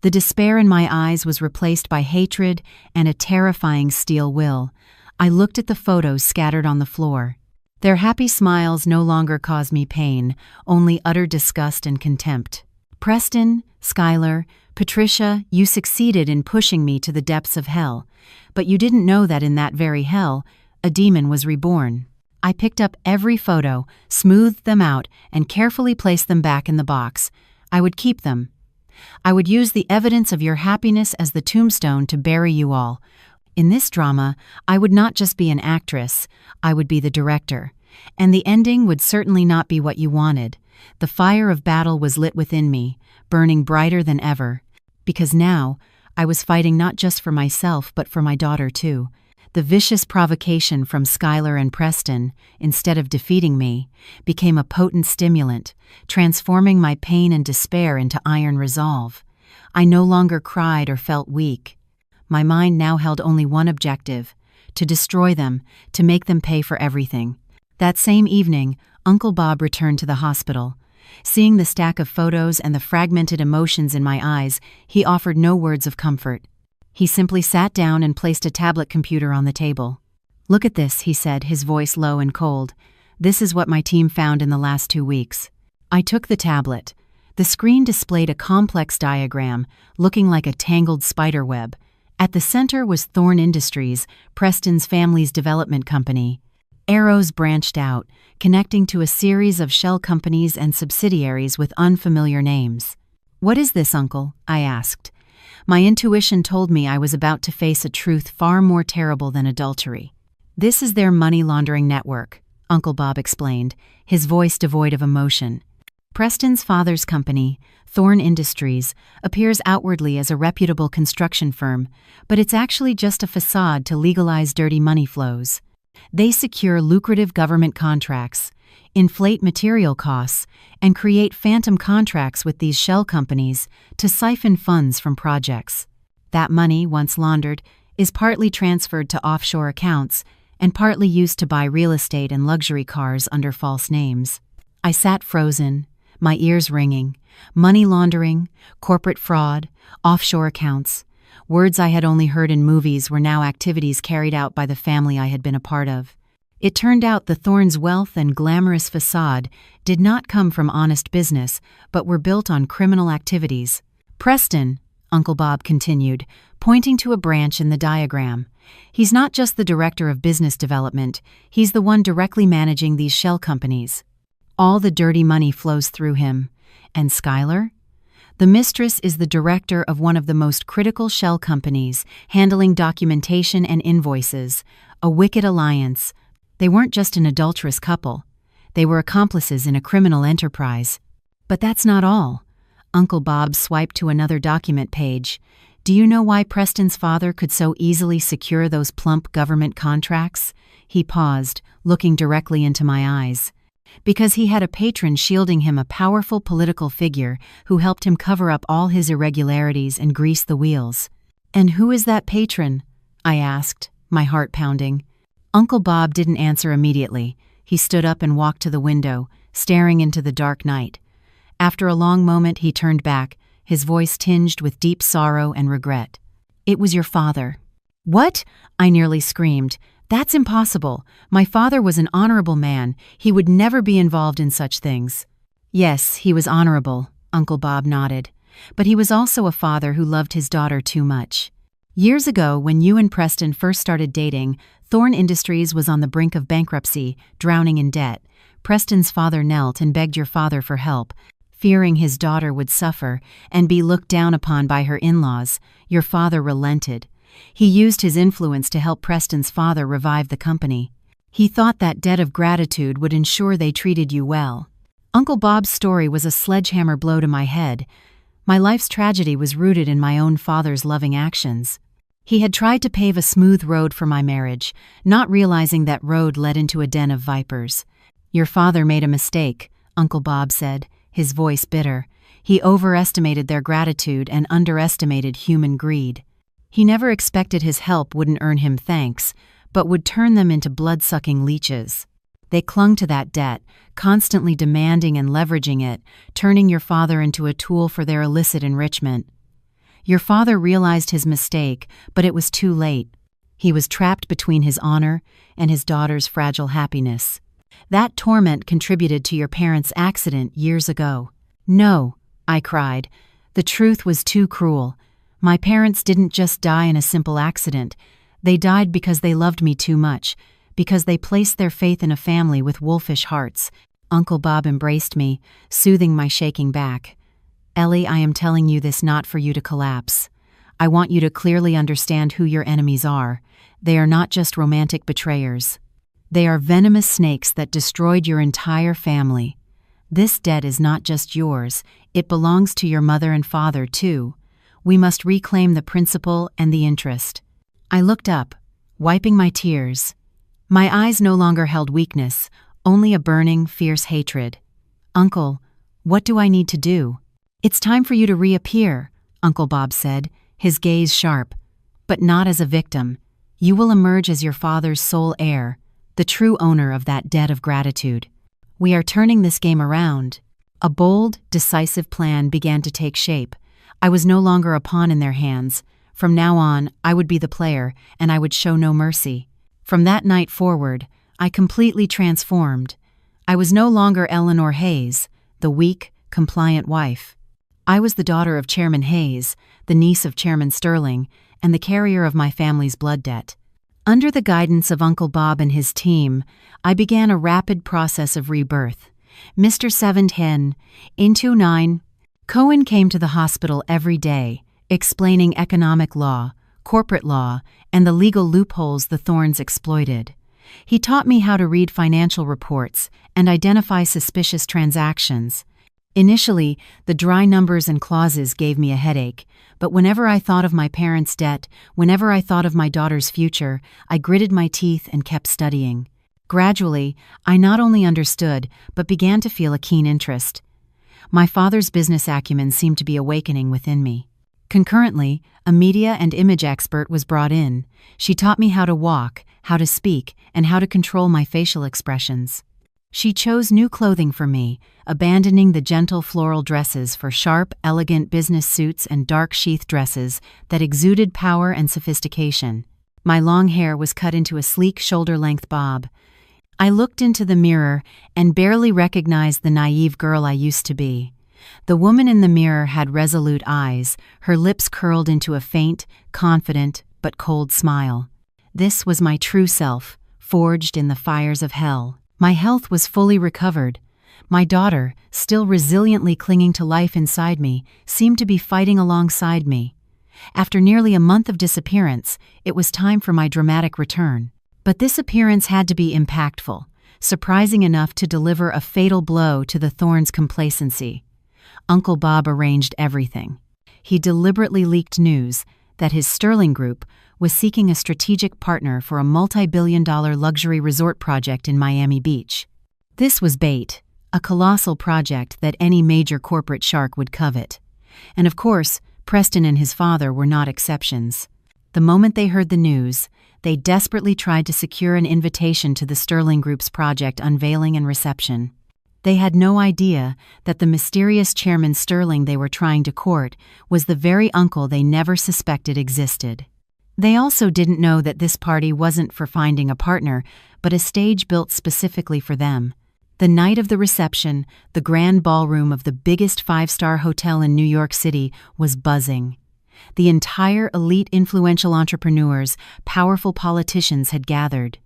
The despair in my eyes was replaced by hatred and a terrifying steel will. I looked at the photos scattered on the floor. Their happy smiles no longer caused me pain, only utter disgust and contempt. Preston, Skylar, Patricia, you succeeded in pushing me to the depths of hell, but you didn't know that in that very hell, a demon was reborn. I picked up every photo, smoothed them out, and carefully placed them back in the box. I would keep them. I would use the evidence of your happiness as the tombstone to bury you all. In this drama, I would not just be an actress, I would be the director. And the ending would certainly not be what you wanted. The fire of battle was lit within me, burning brighter than ever. Because now, I was fighting not just for myself but for my daughter too. The vicious provocation from Skylar and Preston, instead of defeating me, became a potent stimulant, transforming my pain and despair into iron resolve. I no longer cried or felt weak. My mind now held only one objective: to destroy them, to make them pay for everything. That same evening, Uncle Bob returned to the hospital. Seeing the stack of photos and the fragmented emotions in my eyes, he offered no words of comfort. He simply sat down and placed a tablet computer on the table. "Look at this," he said, his voice low and cold. "This is what my team found in the last 2 weeks." I took the tablet. The screen displayed a complex diagram, looking like a tangled spider web. At the center was Thorn Industries, Preston's family's development company. Arrows branched out, connecting to a series of shell companies and subsidiaries with unfamiliar names. "What is this, Uncle?" I asked. My intuition told me I was about to face a truth far more terrible than adultery. "This is their money laundering network," Uncle Bob explained, his voice devoid of emotion. Preston's father's company, Thorn Industries, appears outwardly as a reputable construction firm, but it's actually just a facade to legalize dirty money flows. They secure lucrative government contracts, inflate material costs, and create phantom contracts with these shell companies to siphon funds from projects. That money, once laundered, is partly transferred to offshore accounts and partly used to buy real estate and luxury cars under false names. I sat frozen, my ears ringing. Money laundering, corporate fraud, offshore accounts. Words I had only heard in movies were now activities carried out by the family I had been a part of. It turned out the Thorns' wealth and glamorous facade did not come from honest business, but were built on criminal activities. "Preston," Uncle Bob continued, pointing to a branch in the diagram. "He's not just the director of business development, he's the one directly managing these shell companies. All the dirty money flows through him. And Skylar? The mistress is the director of one of the most critical shell companies, handling documentation and invoices. A wicked alliance. They weren't just an adulterous couple. They were accomplices in a criminal enterprise. But that's not all." Uncle Bob swiped to another document page. "Do you know why Preston's father could so easily secure those plump government contracts?" He paused, looking directly into my eyes. "Because he had a patron shielding him, a powerful political figure who helped him cover up all his irregularities and grease the wheels." "And who is that patron?" I asked, my heart pounding. Uncle Bob didn't answer immediately. He stood up and walked to the window, staring into the dark night. After a long moment, he turned back, his voice tinged with deep sorrow and regret. "It was your father." "What?" I nearly screamed. "That's impossible. My father was an honorable man. He would never be involved in such things." "Yes, he was honorable," Uncle Bob nodded. "But he was also a father who loved his daughter too much. Years ago, when you and Preston first started dating, Thorn Industries was on the brink of bankruptcy, drowning in debt. Preston's father knelt and begged your father for help. Fearing his daughter would suffer and be looked down upon by her in-laws, your father relented. He used his influence to help Preston's father revive the company. He thought that debt of gratitude would ensure they treated you well." Uncle Bob's story was a sledgehammer blow to my head. My life's tragedy was rooted in my own father's loving actions. He had tried to pave a smooth road for my marriage, not realizing that road led into a den of vipers. "Your father made a mistake," Uncle Bob said, his voice bitter. "He overestimated their gratitude and underestimated human greed. He never expected his help wouldn't earn him thanks, but would turn them into blood-sucking leeches. They clung to that debt, constantly demanding and leveraging it, turning your father into a tool for their illicit enrichment. Your father realized his mistake, but it was too late. He was trapped between his honor and his daughter's fragile happiness. That torment contributed to your parents' accident years ago." "No," I cried. "The truth was too cruel. My parents didn't just die in a simple accident. They died because they loved me too much, because they placed their faith in a family with wolfish hearts." Uncle Bob embraced me, soothing my shaking back. Ellie, I am telling you this not for you to collapse. I want you to clearly understand who your enemies are. They are not just romantic betrayers. They are venomous snakes that destroyed your entire family. This debt is not just yours, it belongs to your mother and father, too. We must reclaim the principal and the interest. I looked up, wiping my tears. My eyes no longer held weakness, only a burning, fierce hatred. Uncle, what do I need to do? It's time for you to reappear, Uncle Bob said, his gaze sharp. But not as a victim. You will emerge as your father's sole heir, the true owner of that debt of gratitude. We are turning this game around. A bold, decisive plan began to take shape. I was no longer a pawn in their hands. From now on, I would be the player, and I would show no mercy. From that night forward, I completely transformed. I was no longer Eleanor Hayes, the weak, compliant wife. I was the daughter of Chairman Hayes, the niece of Chairman Sterling, and the carrier of my family's blood debt. Under the guidance of Uncle Bob and his team, I began a rapid process of rebirth. Mr. 710, into 9. Cohen came to the hospital every day, explaining economic law, corporate law, and the legal loopholes the Thorns exploited. He taught me how to read financial reports and identify suspicious transactions. Initially, the dry numbers and clauses gave me a headache, but whenever I thought of my parents' debt, whenever I thought of my daughter's future, I gritted my teeth and kept studying. Gradually, I not only understood, but began to feel a keen interest. My father's business acumen seemed to be awakening within me. Concurrently, a media and image expert was brought in. She taught me how to walk, how to speak, and how to control my facial expressions. She chose new clothing for me, abandoning the gentle floral dresses for sharp, elegant business suits and dark sheath dresses that exuded power and sophistication. My long hair was cut into a sleek shoulder-length bob. I looked into the mirror and barely recognized the naive girl I used to be. The woman in the mirror had resolute eyes, her lips curled into a faint, confident, but cold smile. This was my true self, forged in the fires of hell. My health was fully recovered. My daughter, still resiliently clinging to life inside me, seemed to be fighting alongside me. After nearly a month of disappearance, it was time for my dramatic return. But this appearance had to be impactful, surprising enough to deliver a fatal blow to the Thorns' complacency. Uncle Bob arranged everything. He deliberately leaked news that his Sterling Group was seeking a strategic partner for a multi-billion-dollar luxury resort project in Miami Beach. This was bait, a colossal project that any major corporate shark would covet. And of course, Preston and his father were not exceptions. The moment they heard the news, they desperately tried to secure an invitation to the Sterling Group's project unveiling and reception. They had no idea that the mysterious Chairman Sterling they were trying to court was the very uncle they never suspected existed. They also didn't know that this party wasn't for finding a partner, but a stage built specifically for them. The night of the reception, the grand ballroom of the biggest five-star hotel in New York City was buzzing. The entire elite influential entrepreneurs, powerful politicians had gathered.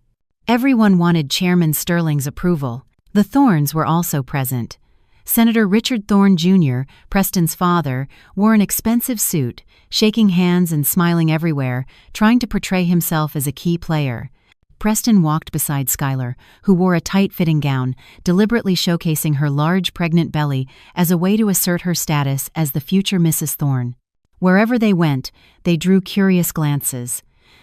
Everyone wanted Chairman Sterling's approval. The Thorns were also present. Senator Richard Thorne Jr., Preston's father, wore an expensive suit, shaking hands and smiling everywhere, trying to portray himself as a key player. Preston walked beside Skylar, who wore a tight-fitting gown, deliberately showcasing her large pregnant belly as a way to assert her status as the future Mrs. Thorne. Wherever they went, they drew curious glances.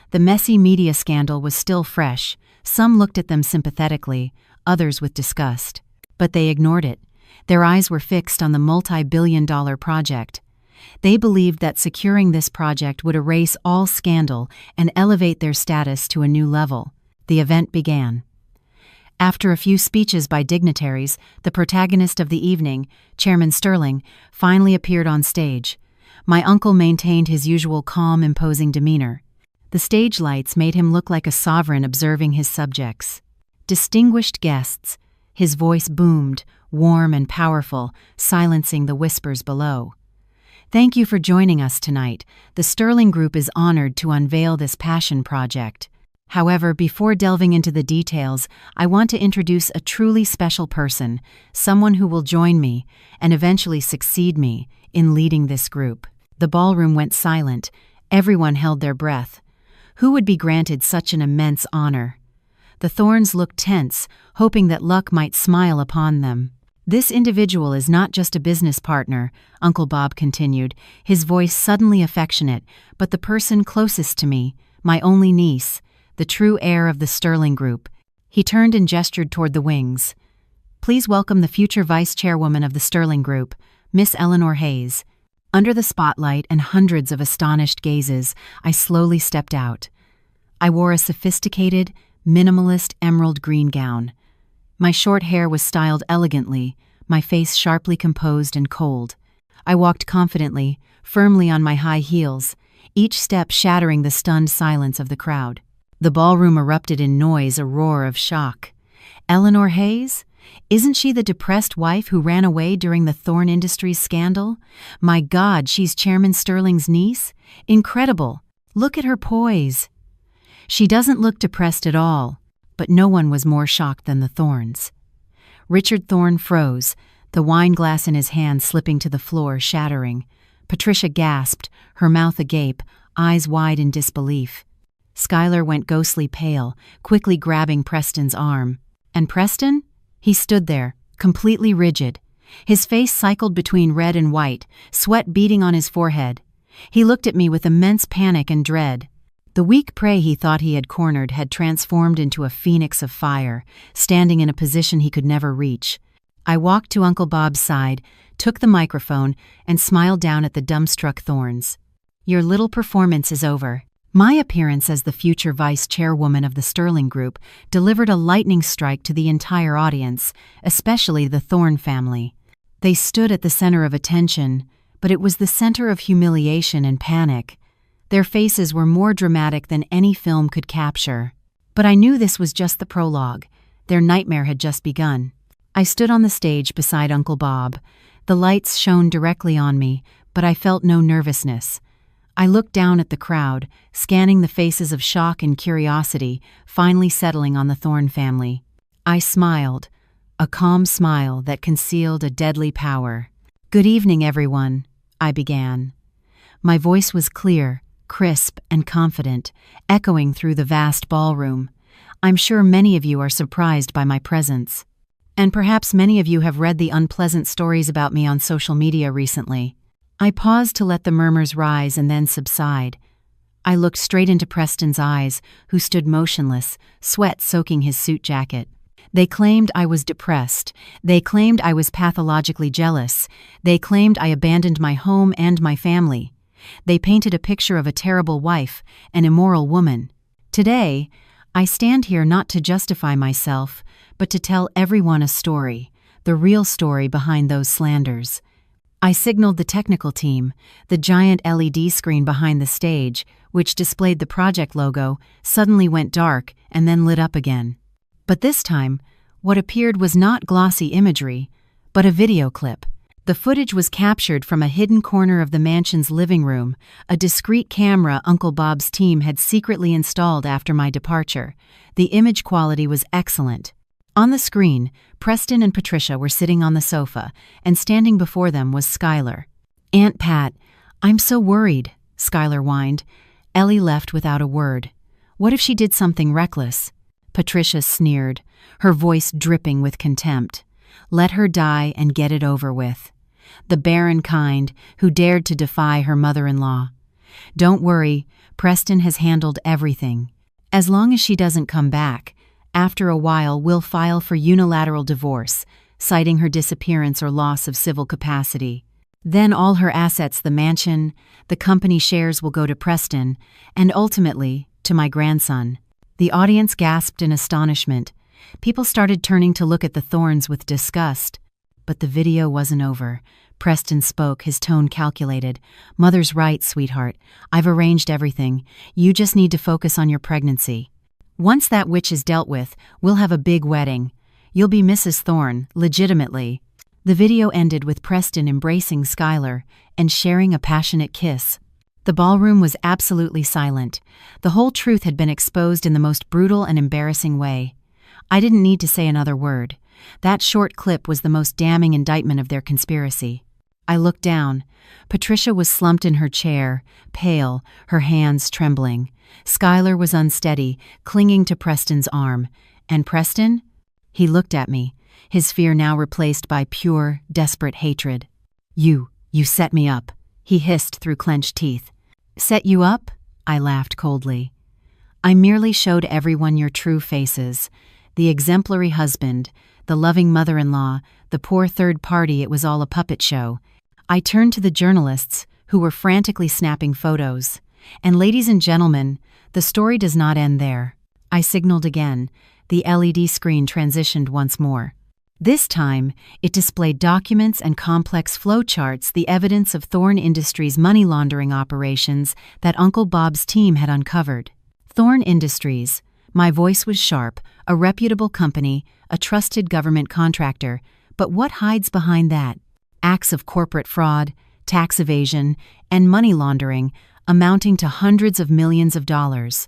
The messy media scandal was still fresh. Some looked at them sympathetically, others with disgust. But they ignored it. Their eyes were fixed on the multi-billion-dollar project. They believed that securing this project would erase all scandal and elevate their status to a new level. The event began. After a few speeches by dignitaries, the protagonist of the evening, Chairman Sterling, finally appeared on stage. My uncle maintained his usual calm, imposing demeanor. The stage lights made him look like a sovereign observing his subjects. Distinguished guests, his voice boomed, warm and powerful, silencing the whispers below. Thank you for joining us tonight. The Sterling Group is honored to unveil this passion project. However, before delving into the details, I want to introduce a truly special person, someone who will join me and eventually succeed me in leading this group. The ballroom went silent. Everyone held their breath. Who would be granted such an immense honor? The Thorns looked tense, hoping that luck might smile upon them. "This individual is not just a business partner," Uncle Bob continued, his voice suddenly affectionate, "but the person closest to me, my only niece, the true heir of the Sterling Group." He turned and gestured toward the wings. "Please welcome the future vice chairwoman of the Sterling Group, Miss Eleanor Hayes." Under the spotlight and hundreds of astonished gazes, I slowly stepped out. I wore a sophisticated, minimalist emerald green gown. My short hair was styled elegantly, my face sharply composed and cold. I walked confidently, firmly on my high heels, each step shattering the stunned silence of the crowd. The ballroom erupted in noise, a roar of shock. Eleanor Hayes? Isn't she the depressed wife who ran away during the Thorn Industries scandal? My God, she's Chairman Sterling's niece? Incredible! Look at her poise. She doesn't look depressed at all, but no one was more shocked than the Thorns. Richard Thorn froze, the wine glass in his hand slipping to the floor, shattering. Patricia gasped, her mouth agape, eyes wide in disbelief. Schuyler went ghostly pale, quickly grabbing Preston's arm. And Preston? He stood there, completely rigid. His face cycled between red and white, sweat beading on his forehead. He looked at me with immense panic and dread. The weak prey he thought he had cornered had transformed into a phoenix of fire, standing in a position he could never reach. I walked to Uncle Bob's side, took the microphone, and smiled down at the dumbstruck Thorns. "Your little performance is over." My appearance as the future vice chairwoman of the Sterling Group delivered a lightning strike to the entire audience, especially the Thorn family. They stood at the center of attention, but it was the center of humiliation and panic. Their faces were more dramatic than any film could capture. But I knew this was just the prologue. Their nightmare had just begun. I stood on the stage beside Uncle Bob. The lights shone directly on me, but I felt no nervousness. I looked down at the crowd, scanning the faces of shock and curiosity, finally settling on the Thorn family. I smiled, a calm smile that concealed a deadly power. "Good evening, everyone," I began. My voice was clear, crisp, and confident, echoing through the vast ballroom. I'm sure many of you are surprised by my presence. And perhaps many of you have read the unpleasant stories about me on social media recently. I paused to let the murmurs rise and then subside. I looked straight into Preston's eyes, who stood motionless, sweat soaking his suit jacket. They claimed I was depressed. They claimed I was pathologically jealous. They claimed I abandoned my home and my family. They painted a picture of a terrible wife, an immoral woman. Today, I stand here not to justify myself, but to tell everyone a story, the real story behind those slanders. I signaled the technical team. The giant LED screen behind the stage, which displayed the project logo, suddenly went dark and then lit up again. But this time, what appeared was not glossy imagery, but a video clip. The footage was captured from a hidden corner of the mansion's living room, a discreet camera Uncle Bob's team had secretly installed after my departure. The image quality was excellent. On the screen, Preston and Patricia were sitting on the sofa, and standing before them was Schuyler. "Aunt Pat, I'm so worried," Schuyler whined. Ellie left without a word. "What if she did something reckless?" Patricia sneered, her voice dripping with contempt. "Let her die and get it over with. The barren kind who dared to defy her mother-in-law. Don't worry, Preston has handled everything. As long as she doesn't come back, after a while we'll file for unilateral divorce, citing her disappearance or loss of civil capacity. Then all her assets, the mansion, the company shares will go to Preston, and ultimately, to my grandson." The audience gasped in astonishment. People started turning to look at the Thorns with disgust. But the video wasn't over. Preston spoke, his tone calculated. "Mother's right, sweetheart. I've arranged everything. You just need to focus on your pregnancy. Once that witch is dealt with, we'll have a big wedding. You'll be Mrs. Thorn, legitimately." The video ended with Preston embracing Schuyler and sharing a passionate kiss. The ballroom was absolutely silent. The whole truth had been exposed in the most brutal and embarrassing way. I didn't need to say another word. That short clip was the most damning indictment of their conspiracy. I looked down. Patricia was slumped in her chair, pale, her hands trembling. Skylar was unsteady, clinging to Preston's arm. And Preston? He looked at me, his fear now replaced by pure, desperate hatred. You set me up," he hissed through clenched teeth. "Set you up?" I laughed coldly. "I merely showed everyone your true faces. The exemplary husband, the loving mother-in-law, the poor third party. It was all a puppet show." I turned to the journalists, who were frantically snapping photos. "And ladies and gentlemen, the story does not end there." I signaled again. The LED screen transitioned once more. This time, it displayed documents and complex flowcharts, the evidence of Thorn Industries' money laundering operations that Uncle Bob's team had uncovered. Thorn Industries. My voice was sharp, a reputable company, a trusted government contractor. But what hides behind that? Acts of corporate fraud, tax evasion, and money laundering amounting to hundreds of millions of dollars.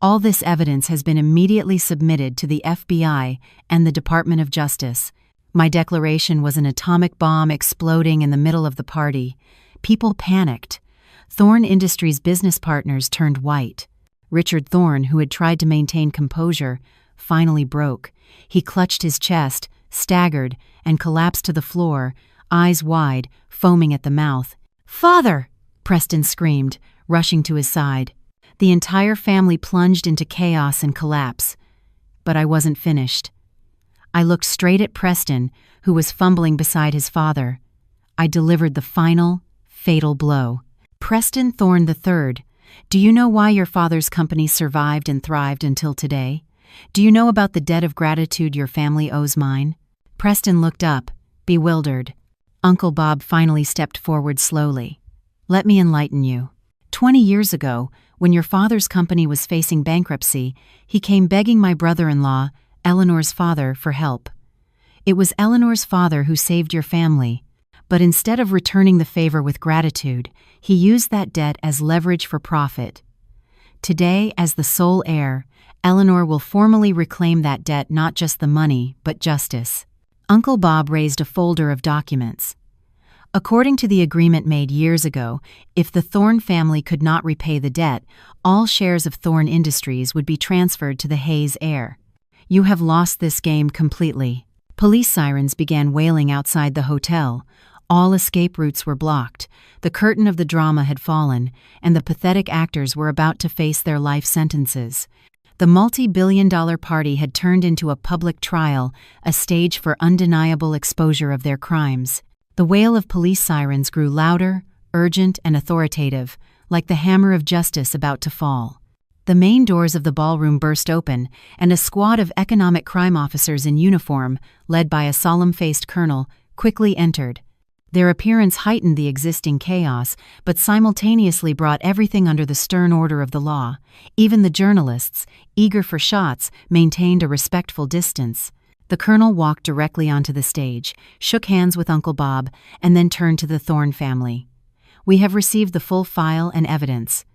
All this evidence has been immediately submitted to the FBI and the Department of Justice. My declaration was an atomic bomb exploding in the middle of the party. People panicked. Thorn Industries' business partners turned white. Richard Thorn, who had tried to maintain composure, finally broke. He clutched his chest, staggered, and collapsed to the floor, eyes wide, foaming at the mouth. "Father!" Preston screamed, rushing to his side. The entire family plunged into chaos and collapse. But I wasn't finished. I looked straight at Preston, who was fumbling beside his father. I delivered the final, fatal blow. "Preston Thorn III, do you know why your father's company survived and thrived until today? Do you know about the debt of gratitude your family owes mine?" Preston looked up, bewildered. Uncle Bob finally stepped forward slowly. "Let me enlighten you. 20 years ago, when your father's company was facing bankruptcy, he came begging my brother-in-law, Eleanor's father, for help. It was Eleanor's father who saved your family, but instead of returning the favor with gratitude, he used that debt as leverage for profit. Today, as the sole heir, Eleanor will formally reclaim that debt, not just the money, but justice." Uncle Bob raised a folder of documents. According to the agreement made years ago, if the Thorn family could not repay the debt, all shares of Thorn Industries would be transferred to the Hayes heir. "You have lost this game completely." Police sirens began wailing outside the hotel. All escape routes were blocked. The curtain of the drama had fallen, and the pathetic actors were about to face their life sentences. The multi-billion-dollar party had turned into a public trial, a stage for undeniable exposure of their crimes. The wail of police sirens grew louder, urgent, and authoritative, like the hammer of justice about to fall. The main doors of the ballroom burst open, and a squad of economic crime officers in uniform, led by a solemn-faced colonel, quickly entered. Their appearance heightened the existing chaos, but simultaneously brought everything under the stern order of the law. Even the journalists, eager for shots, maintained a respectful distance. The colonel walked directly onto the stage, shook hands with Uncle Bob, and then turned to the Thorn family. "We have received the full file and evidence.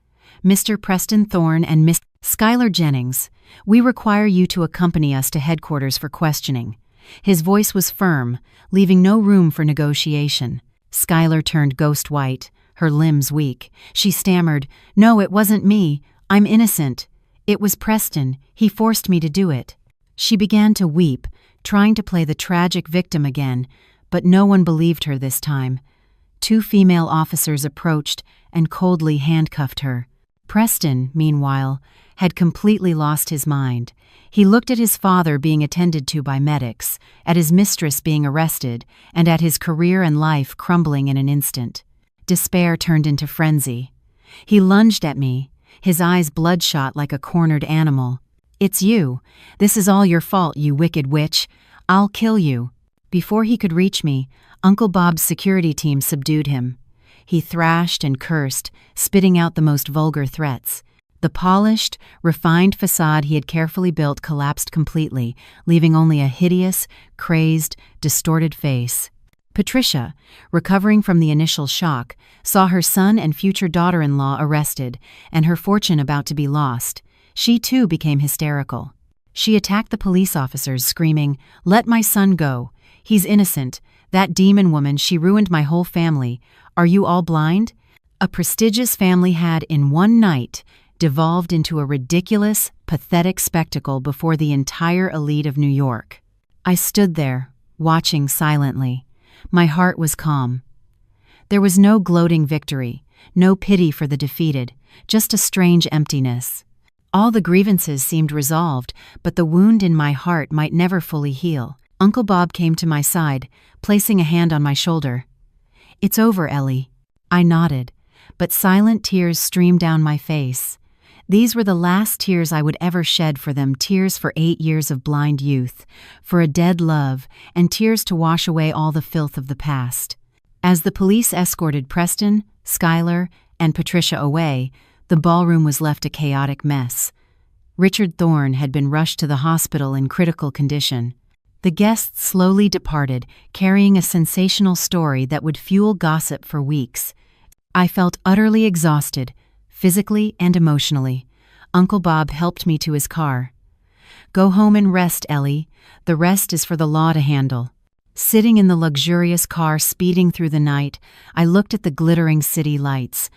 Mr. Preston Thorn and Miss Skylar Jennings, we require you to accompany us to headquarters for questioning." His voice was firm, leaving no room for negotiation. Skylar turned ghost white, her limbs weak. She stammered, "No, it wasn't me. I'm innocent. It was Preston. He forced me to do it." She began to weep, trying to play the tragic victim again, but no one believed her this time. 2 female officers approached and coldly handcuffed her. Preston, meanwhile, had completely lost his mind. He looked at his father being attended to by medics, at his mistress being arrested, and at his career and life crumbling in an instant. Despair turned into frenzy. He lunged at me, his eyes bloodshot like a cornered animal. "It's you. This is all your fault, you wicked witch. I'll kill you." Before he could reach me, Uncle Bob's security team subdued him. He thrashed and cursed, spitting out the most vulgar threats. The polished, refined facade he had carefully built collapsed completely, leaving only a hideous, crazed, distorted face. Patricia, recovering from the initial shock, saw her son and future daughter-in-law arrested, and her fortune about to be lost. She too became hysterical. She attacked the police officers, screaming, "Let my son go. He's innocent. That demon woman, she ruined my whole family. Are you all blind? A prestigious family had, in one night, devolved into a ridiculous, pathetic spectacle before the entire elite of New York. I stood there, watching silently. My heart was calm. There was no gloating victory, no pity for the defeated, just a strange emptiness. All the grievances seemed resolved, but the wound in my heart might never fully heal. Uncle Bob came to my side, placing a hand on my shoulder. "It's over, Ellie." I nodded, but silent tears streamed down my face. These were the last tears I would ever shed for them, tears for 8 years of blind youth, for a dead love, and tears to wash away all the filth of the past. As the police escorted Preston, Skylar, and Patricia away, the ballroom was left a chaotic mess. Richard Thorne had been rushed to the hospital in critical condition. The guests slowly departed, carrying a sensational story that would fuel gossip for weeks. I felt utterly exhausted, physically and emotionally. Uncle Bob helped me to his car. "Go home and rest, Ellie. The rest is for the law to handle." Sitting in the luxurious car speeding through the night, I looked at the glittering city lights.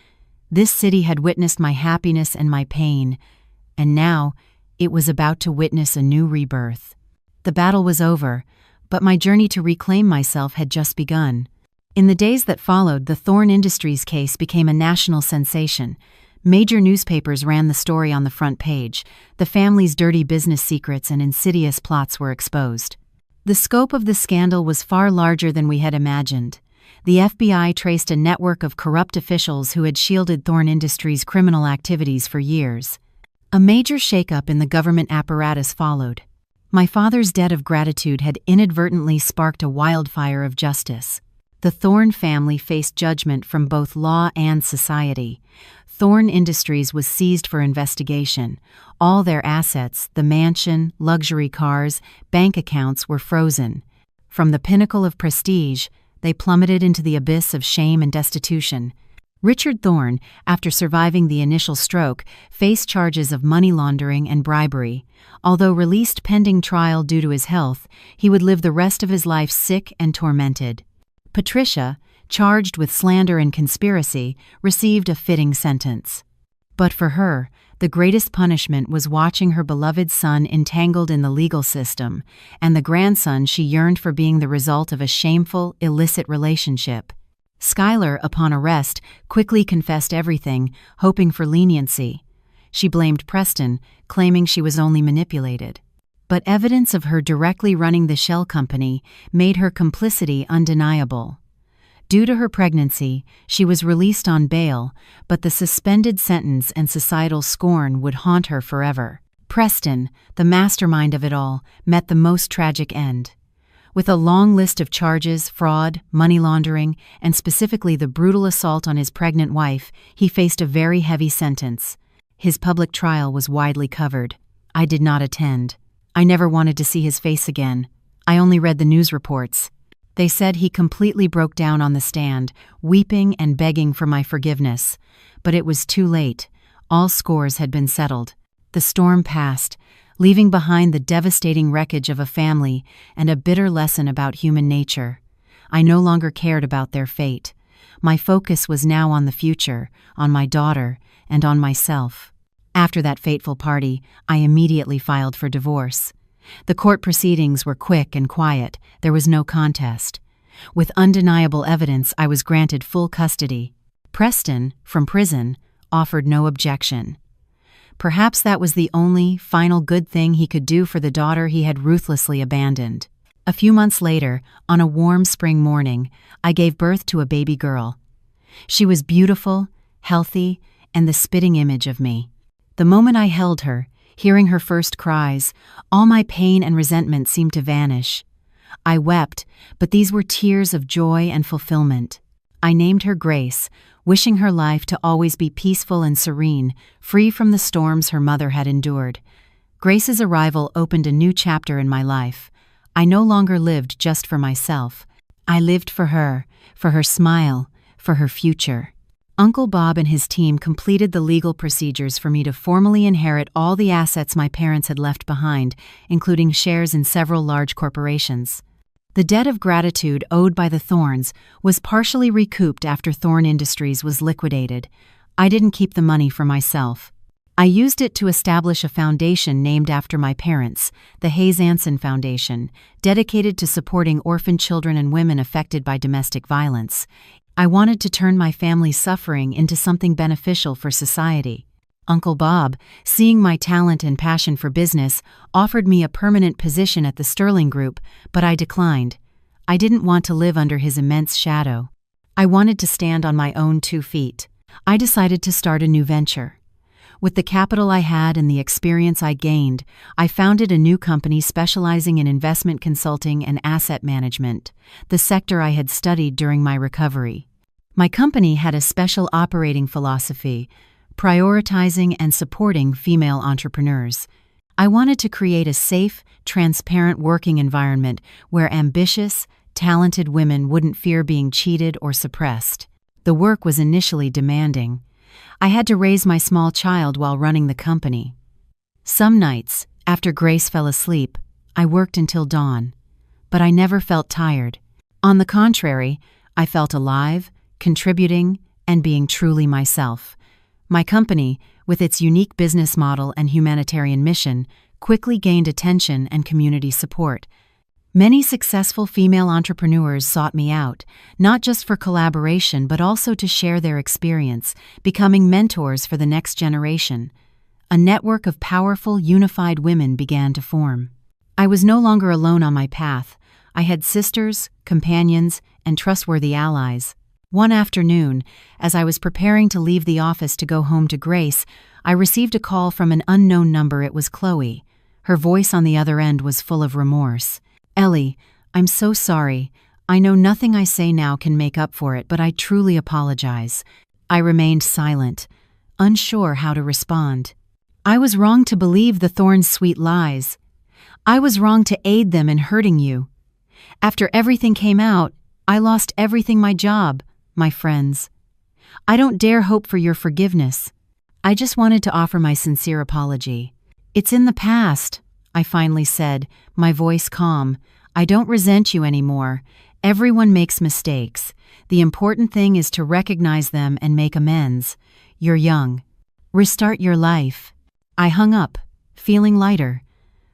This city had witnessed my happiness and my pain, and now it was about to witness a new rebirth. The battle was over, but my journey to reclaim myself had just begun. In the days that followed, the Thorne Industries case became a national sensation. Major newspapers ran the story on the front page. The family's dirty business secrets and insidious plots were exposed. The scope of the scandal was far larger than we had imagined. The FBI traced a network of corrupt officials who had shielded Thorne Industries' criminal activities for years. A major shakeup in the government apparatus followed. My father's debt of gratitude had inadvertently sparked a wildfire of justice. The Thorne family faced judgment from both law and society. Thorne Industries was seized for investigation. All their assets, the mansion, luxury cars, bank accounts, were frozen. From the pinnacle of prestige, they plummeted into the abyss of shame and destitution. Richard Thorne, after surviving the initial stroke, faced charges of money laundering and bribery. Although released pending trial due to his health, he would live the rest of his life sick and tormented. Patricia, charged with slander and conspiracy, received a fitting sentence. But for her, the greatest punishment was watching her beloved son entangled in the legal system, and the grandson she yearned for being the result of a shameful, illicit relationship. Skylar, upon arrest, quickly confessed everything, hoping for leniency. She blamed Preston, claiming she was only manipulated. But evidence of her directly running the shell company made her complicity undeniable. Due to her pregnancy, she was released on bail, but the suspended sentence and societal scorn would haunt her forever. Preston, the mastermind of it all, met the most tragic end. With a long list of charges, fraud, money laundering, and specifically the brutal assault on his pregnant wife, he faced a very heavy sentence. His public trial was widely covered. I did not attend. I never wanted to see his face again. I only read the news reports. They said he completely broke down on the stand, weeping and begging for my forgiveness. But it was too late. All scores had been settled. The storm passed, leaving behind the devastating wreckage of a family and a bitter lesson about human nature. I no longer cared about their fate. My focus was now on the future, on my daughter, and on myself. After that fateful party, I immediately filed for divorce. The court proceedings were quick and quiet. There was no contest. With undeniable evidence, I was granted full custody. Preston, from prison, offered no objection. Perhaps that was the only, final good thing he could do for the daughter he had ruthlessly abandoned. A few months later, on a warm spring morning, I gave birth to a baby girl. She was beautiful, healthy, and the spitting image of me. The moment I held her, hearing her first cries, all my pain and resentment seemed to vanish. I wept, but these were tears of joy and fulfillment. I named her Grace, wishing her life to always be peaceful and serene, free from the storms her mother had endured. Grace's arrival opened a new chapter in my life. I no longer lived just for myself. I lived for her smile, for her future. Uncle Bob and his team completed the legal procedures for me to formally inherit all the assets my parents had left behind, including shares in several large corporations. The debt of gratitude owed by the Thorns was partially recouped after Thorn Industries was liquidated. I didn't keep the money for myself. I used it to establish a foundation named after my parents, the Hayes Anson Foundation, dedicated to supporting orphan children and women affected by domestic violence. I wanted to turn my family's suffering into something beneficial for society. Uncle Bob, seeing my talent and passion for business, offered me a permanent position at the Sterling Group, but I declined. I didn't want to live under his immense shadow. I wanted to stand on my own 2 feet. I decided to start a new venture. With the capital I had and the experience I gained, I founded a new company specializing in investment consulting and asset management, the sector I had studied during my recovery. My company had a special operating philosophy, prioritizing and supporting female entrepreneurs. I wanted to create a safe, transparent working environment where ambitious, talented women wouldn't fear being cheated or suppressed. The work was initially demanding. I had to raise my small child while running the company. Some nights, after Grace fell asleep, I worked until dawn. But I never felt tired. On the contrary, I felt alive, contributing, and being truly myself. My company, with its unique business model and humanitarian mission, quickly gained attention and community support. Many successful female entrepreneurs sought me out, not just for collaboration but also to share their experience, becoming mentors for the next generation. A network of powerful, unified women began to form. I was no longer alone on my path. I had sisters, companions, and trustworthy allies. One afternoon, as I was preparing to leave the office to go home to Grace, I received a call from an unknown number. It was Chloe. Her voice on the other end was full of remorse. "Ellie, I'm so sorry. I know nothing I say now can make up for it, but I truly apologize." I remained silent, unsure how to respond. I was wrong to believe the Thorns' sweet lies. I was wrong to aid them in hurting you. After everything came out, I lost everything: my job, my friends. I don't dare hope for your forgiveness. I just wanted to offer my sincere apology. "It's in the past," I finally said, my voice calm. "I don't resent you anymore. Everyone makes mistakes. The important thing is to recognize them and make amends. You're young. Restart your life." I hung up, feeling lighter.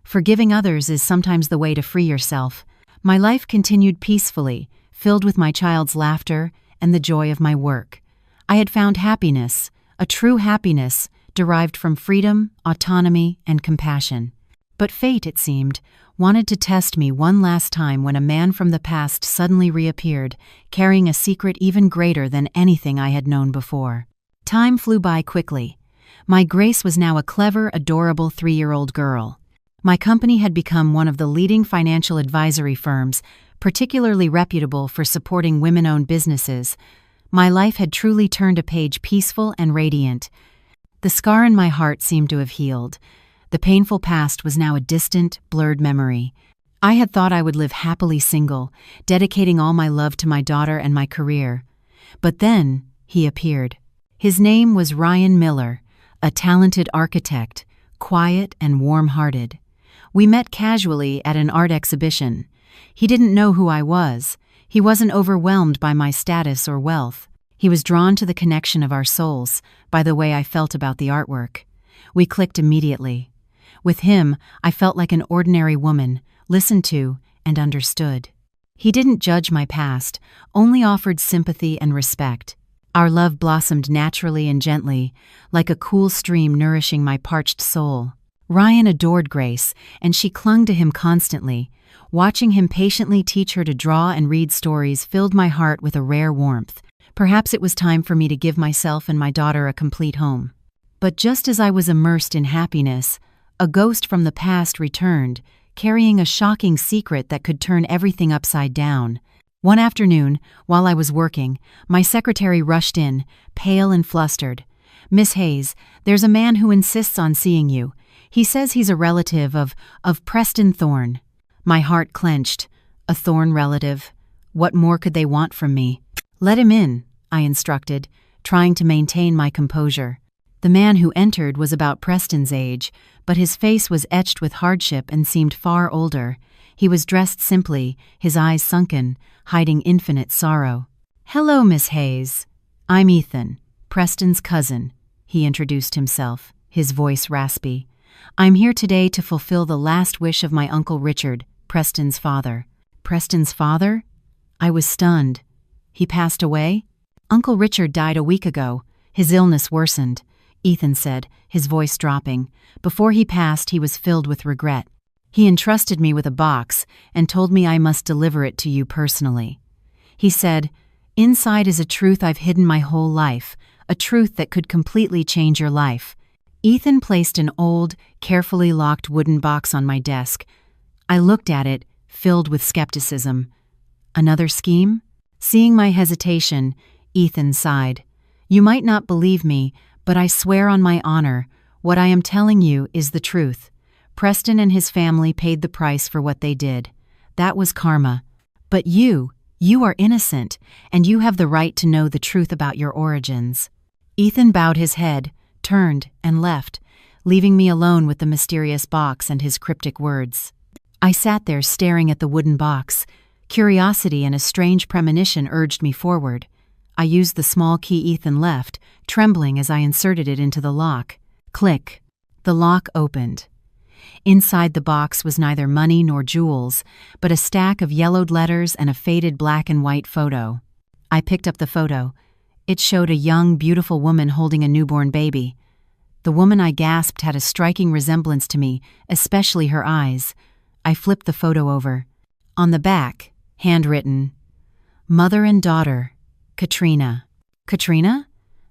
Forgiving others is sometimes the way to free yourself. My life continued peacefully, filled with my child's laughter and the joy of my work. I had found happiness, a true happiness, derived from freedom, autonomy, and compassion. But fate, it seemed, wanted to test me one last time when a man from the past suddenly reappeared, carrying a secret even greater than anything I had known before. Time flew by quickly. My Grace was now a clever, adorable 3-year-old girl. My company had become one of the leading financial advisory firms, particularly reputable for supporting women-owned businesses. My life had truly turned a page, peaceful and radiant. The scar in my heart seemed to have healed. The painful past was now a distant, blurred memory. I had thought I would live happily single, dedicating all my love to my daughter and my career. But then, he appeared. His name was Ryan Miller, a talented architect, quiet and warm-hearted. We met casually at an art exhibition. He didn't know who I was. He wasn't overwhelmed by my status or wealth. He was drawn to the connection of our souls, by the way I felt about the artwork. We clicked immediately. With him, I felt like an ordinary woman, listened to and understood. He didn't judge my past, only offered sympathy and respect. Our love blossomed naturally and gently, like a cool stream nourishing my parched soul. Ryan adored Grace, and she clung to him constantly. Watching him patiently teach her to draw and read stories filled my heart with a rare warmth. Perhaps it was time for me to give myself and my daughter a complete home. But just as I was immersed in happiness, a ghost from the past returned, carrying a shocking secret that could turn everything upside down. One afternoon, while I was working, my secretary rushed in, pale and flustered. "Miss Hayes, there's a man who insists on seeing you. He says he's a relative of Preston Thorn." My heart clenched. A Thorn relative? What more could they want from me? "Let him in," I instructed, trying to maintain my composure. The man who entered was about Preston's age, but his face was etched with hardship and seemed far older. He was dressed simply, his eyes sunken, hiding infinite sorrow. "Hello, Miss Hayes. I'm Ethan, Preston's cousin," he introduced himself, his voice raspy. "I'm here today to fulfill the last wish of my Uncle Richard, Preston's father." "Preston's father?" I was stunned. "He passed away?" "Uncle Richard died a week ago. His illness worsened," Ethan said, his voice dropping. "Before he passed, he was filled with regret. He entrusted me with a box and told me I must deliver it to you personally. He said, 'Inside is a truth I've hidden my whole life, a truth that could completely change your life.'" Ethan placed an old, carefully locked wooden box on my desk. I looked at it, filled with skepticism. "Another scheme?" Seeing my hesitation, Ethan sighed. "You might not believe me, but I swear on my honor, what I am telling you is the truth. Preston and his family paid the price for what they did. That was karma. But you are innocent, and you have the right to know the truth about your origins." Ethan bowed his head, turned, and left, leaving me alone with the mysterious box and his cryptic words. I sat there staring at the wooden box. Curiosity and a strange premonition urged me forward. I used the small key Ethan left, trembling as I inserted it into the lock. Click. The lock opened. Inside the box was neither money nor jewels, but a stack of yellowed letters and a faded black and white photo. I picked up the photo. It showed a young, beautiful woman holding a newborn baby. The woman, I gasped, had a striking resemblance to me, especially her eyes. I flipped the photo over. On the back, handwritten, "Mother and daughter, Katrina." Katrina?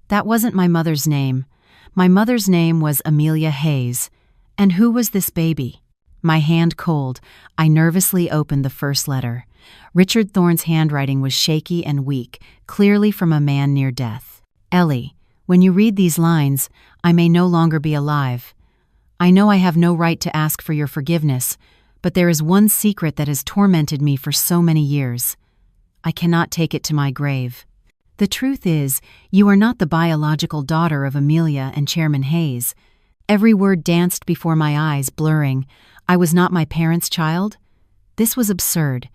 That wasn't my mother's name. My mother's name was Amelia Hayes. And who was this baby? My hand cold, I nervously opened the first letter. Richard Thorne's handwriting was shaky and weak, clearly from a man near death. "Ellie, when you read these lines, I may no longer be alive. I know I have no right to ask for your forgiveness, but there is one secret that has tormented me for so many years. I cannot take it to my grave. The truth is, you are not the biological daughter of Amelia and Chairman Hayes." Every word danced before my eyes, blurring. I was not my parents' child? This was absurd.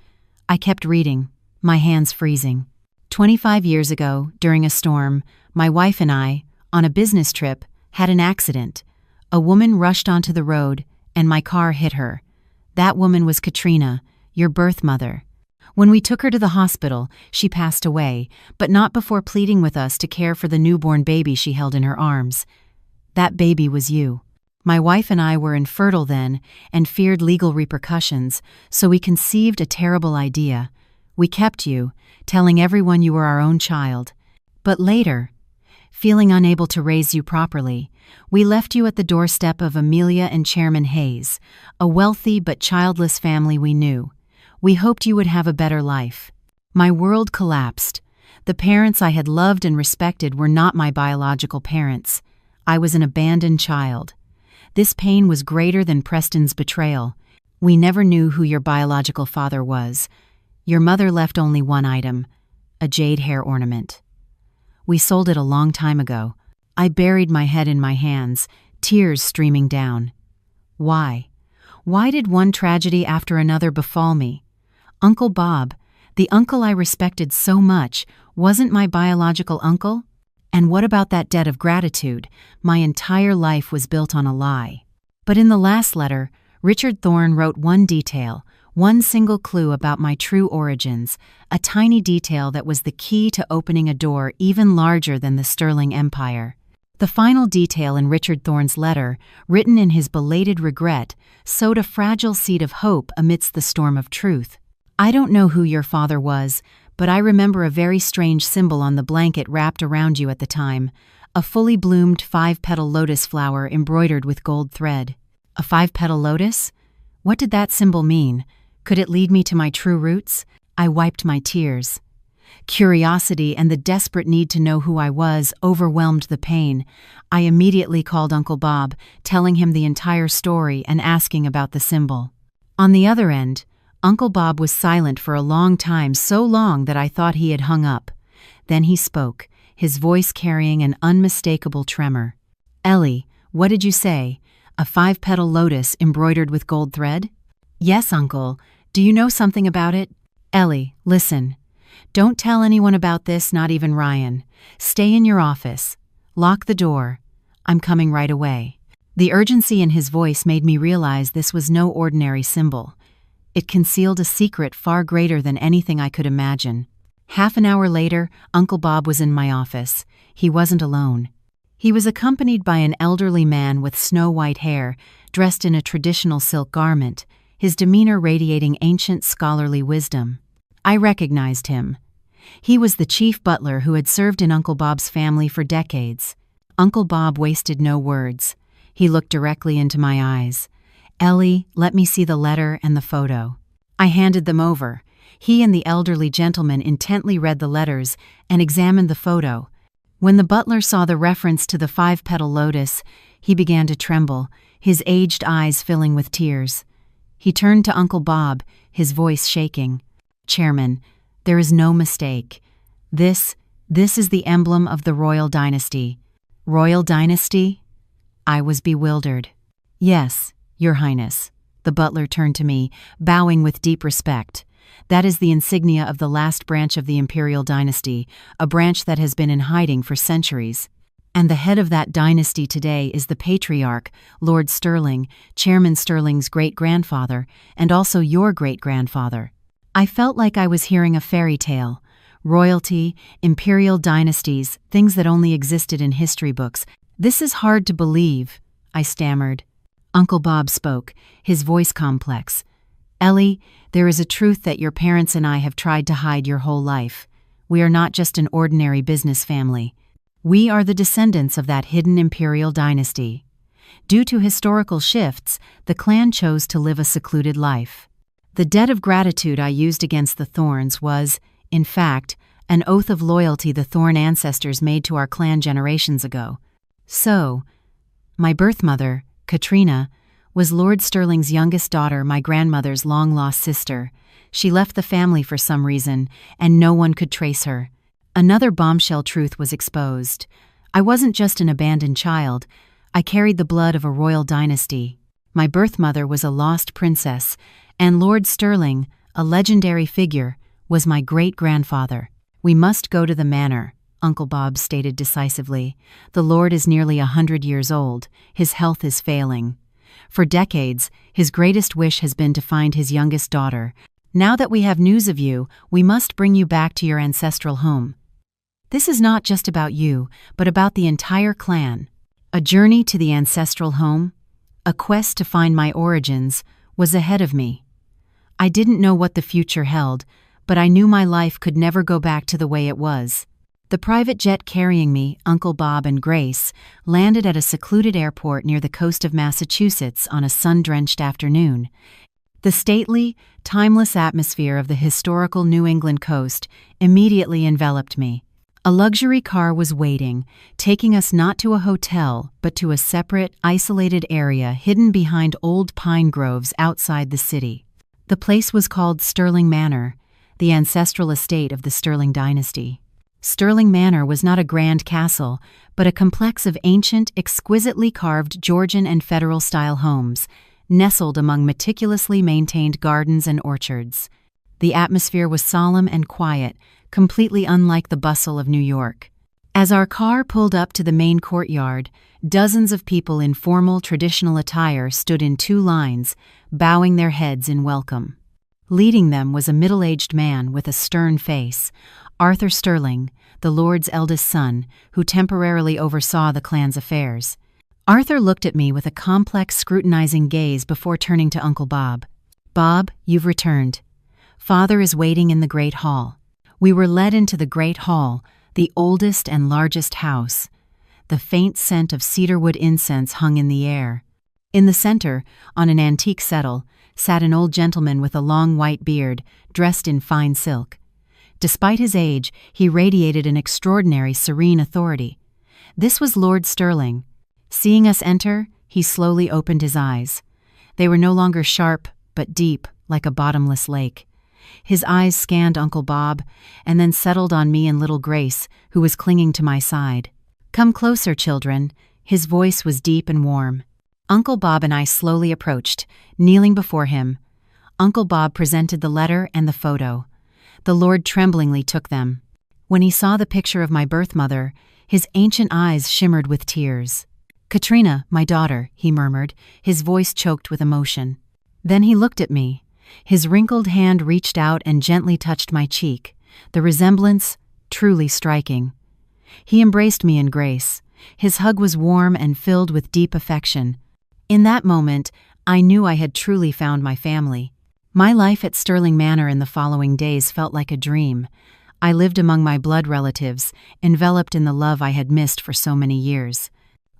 I kept reading, my hands freezing. 25 years ago, during a storm, my wife and I, on a business trip, had an accident. A woman rushed onto the road, and my car hit her. That woman was Katrina, your birth mother. When we took her to the hospital, she passed away, but not before pleading with us to care for the newborn baby she held in her arms. That baby was you. My wife and I were infertile then and feared legal repercussions, so we conceived a terrible idea. We kept you, telling everyone you were our own child. But later, feeling unable to raise you properly, we left you at the doorstep of Amelia and Chairman Hayes, a wealthy but childless family we knew. We hoped you would have a better life. My world collapsed. The parents I had loved and respected were not my biological parents. I was an abandoned child. This pain was greater than Preston's betrayal. We never knew who your biological father was. Your mother left only one item, a jade hair ornament. We sold it a long time ago. I buried my head in my hands, tears streaming down. Why? Why did one tragedy after another befall me? Uncle Bob, the uncle I respected so much, wasn't my biological uncle? And what about that debt of gratitude? My entire life was built on a lie. But in the last letter, Richard Thorne wrote one detail, one single clue about my true origins, a tiny detail that was the key to opening a door even larger than the Sterling Empire. The final detail in Richard Thorne's letter, written in his belated regret, sowed a fragile seed of hope amidst the storm of truth. "I don't know who your father was, but I remember a very strange symbol on the blanket wrapped around you at the time, a fully bloomed 5-petal lotus flower embroidered with gold thread." A 5-petal lotus? What did that symbol mean? Could it lead me to my true roots? I wiped my tears. Curiosity and the desperate need to know who I was overwhelmed the pain. I immediately called Uncle Bob, telling him the entire story and asking about the symbol. On the other end, Uncle Bob was silent for a long time, so long that I thought he had hung up. Then he spoke, his voice carrying an unmistakable tremor. "Ellie, what did you say? A 5-petal lotus embroidered with gold thread?" "Yes, Uncle. Do you know something about it? Ellie, listen. Don't tell anyone about this, not even Ryan. Stay in your office. Lock the door. I'm coming right away. The urgency in his voice made me realize this was no ordinary symbol. It concealed a secret far greater than anything I could imagine. Half an hour later, Uncle Bob was in my office. He wasn't alone. He was accompanied by an elderly man with snow-white hair, dressed in a traditional silk garment, his demeanor radiating ancient scholarly wisdom. I recognized him. He was the chief butler who had served in Uncle Bob's family for decades. Uncle Bob wasted no words. He looked directly into my eyes. Ellie, let me see the letter and the photo. I handed them over. He and the elderly gentleman intently read the letters and examined the photo. When the butler saw the reference to the 5-petal lotus, he began to tremble, his aged eyes filling with tears. He turned to Uncle Bob, his voice shaking. Chairman, there is no mistake. This is the emblem of the royal dynasty. Royal dynasty? I was bewildered. Yes, Your Highness. The butler turned to me, bowing with deep respect. That is the insignia of the last branch of the imperial dynasty, a branch that has been in hiding for centuries. And the head of that dynasty today is the patriarch, Lord Stirling, Chairman Stirling's great-grandfather, and also your great-grandfather. I felt like I was hearing a fairy tale. Royalty, imperial dynasties, things that only existed in history books. This is hard to believe, I stammered. Uncle Bob spoke, his voice complex. Ellie, there is a truth that your parents and I have tried to hide your whole life. We are not just an ordinary business family. We are the descendants of that hidden imperial dynasty. Due to historical shifts, the clan chose to live a secluded life. The debt of gratitude I used against the Thorns was, in fact, an oath of loyalty the Thorn ancestors made to our clan generations ago. So, my birth mother, Katrina, was Lord Stirling's youngest daughter, my grandmother's long-lost sister. She left the family for some reason, and no one could trace her. Another bombshell truth was exposed. I wasn't just an abandoned child. I carried the blood of a royal dynasty. My birth mother was a lost princess, and Lord Stirling, a legendary figure, was my great-grandfather. We must go to the manor, Uncle Bob stated decisively. The Lord is nearly 100 years old. His health is failing. For decades, his greatest wish has been to find his youngest daughter. Now that we have news of you, we must bring you back to your ancestral home. This is not just about you, but about the entire clan. A journey to the ancestral home, a quest to find my origins, was ahead of me. I didn't know what the future held, but I knew my life could never go back to the way it was. The private jet carrying me, Uncle Bob and Grace, landed at a secluded airport near the coast of Massachusetts on a sun-drenched afternoon. The stately, timeless atmosphere of the historical New England coast immediately enveloped me. A luxury car was waiting, taking us not to a hotel, but to a separate, isolated area hidden behind old pine groves outside the city. The place was called Stirling Manor, the ancestral estate of the Stirling dynasty. Stirling Manor was not a grand castle, but a complex of ancient, exquisitely carved Georgian and Federal-style homes, nestled among meticulously maintained gardens and orchards. The atmosphere was solemn and quiet, completely unlike the bustle of New York. As our car pulled up to the main courtyard, dozens of people in formal traditional attire stood in 2 lines, bowing their heads in welcome. Leading them was a middle-aged man with a stern face, Arthur Stirling, the Lord's eldest son, who temporarily oversaw the clan's affairs. Arthur looked at me with a complex, scrutinizing gaze before turning to Uncle Bob. Bob, you've returned. Father is waiting in the great hall. We were led into the great hall, the oldest and largest house. The faint scent of cedarwood incense hung in the air. In the center, on an antique settle, sat an old gentleman with a long white beard, dressed in fine silk. Despite his age, he radiated an extraordinary serene authority. This was Lord Stirling. Seeing us enter, he slowly opened his eyes. They were no longer sharp, but deep, like a bottomless lake. His eyes scanned Uncle Bob, and then settled on me and little Grace, who was clinging to my side. Come closer, children. His voice was deep and warm. Uncle Bob and I slowly approached, kneeling before him. Uncle Bob presented the letter and the photo. The Lord tremblingly took them. When he saw the picture of my birth mother, his ancient eyes shimmered with tears. "Katrina, my daughter," he murmured, his voice choked with emotion. Then he looked at me. His wrinkled hand reached out and gently touched my cheek, the resemblance truly striking. He embraced me in grace. His hug was warm and filled with deep affection. In that moment, I knew I had truly found my family. My life at Sterling Manor in the following days felt like a dream. I lived among my blood relatives, enveloped in the love I had missed for so many years.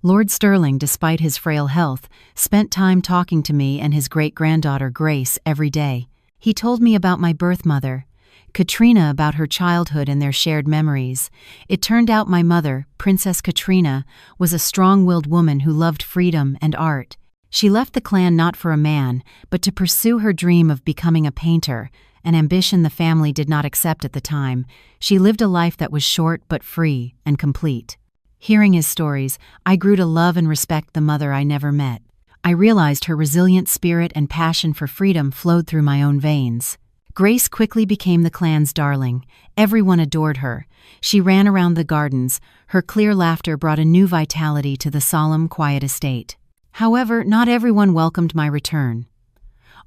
Lord Sterling, despite his frail health, spent time talking to me and his great-granddaughter Grace every day. He told me about my birth mother, Katrina, about her childhood and their shared memories. It turned out my mother, Princess Katrina, was a strong-willed woman who loved freedom and art. She left the clan not for a man, but to pursue her dream of becoming a painter, an ambition the family did not accept at the time. She lived a life that was short but free and complete. Hearing his stories, I grew to love and respect the mother I never met. I realized her resilient spirit and passion for freedom flowed through my own veins. Grace quickly became the clan's darling. Everyone adored her. She ran around the gardens. Her clear laughter brought a new vitality to the solemn, quiet estate. However, not everyone welcomed my return.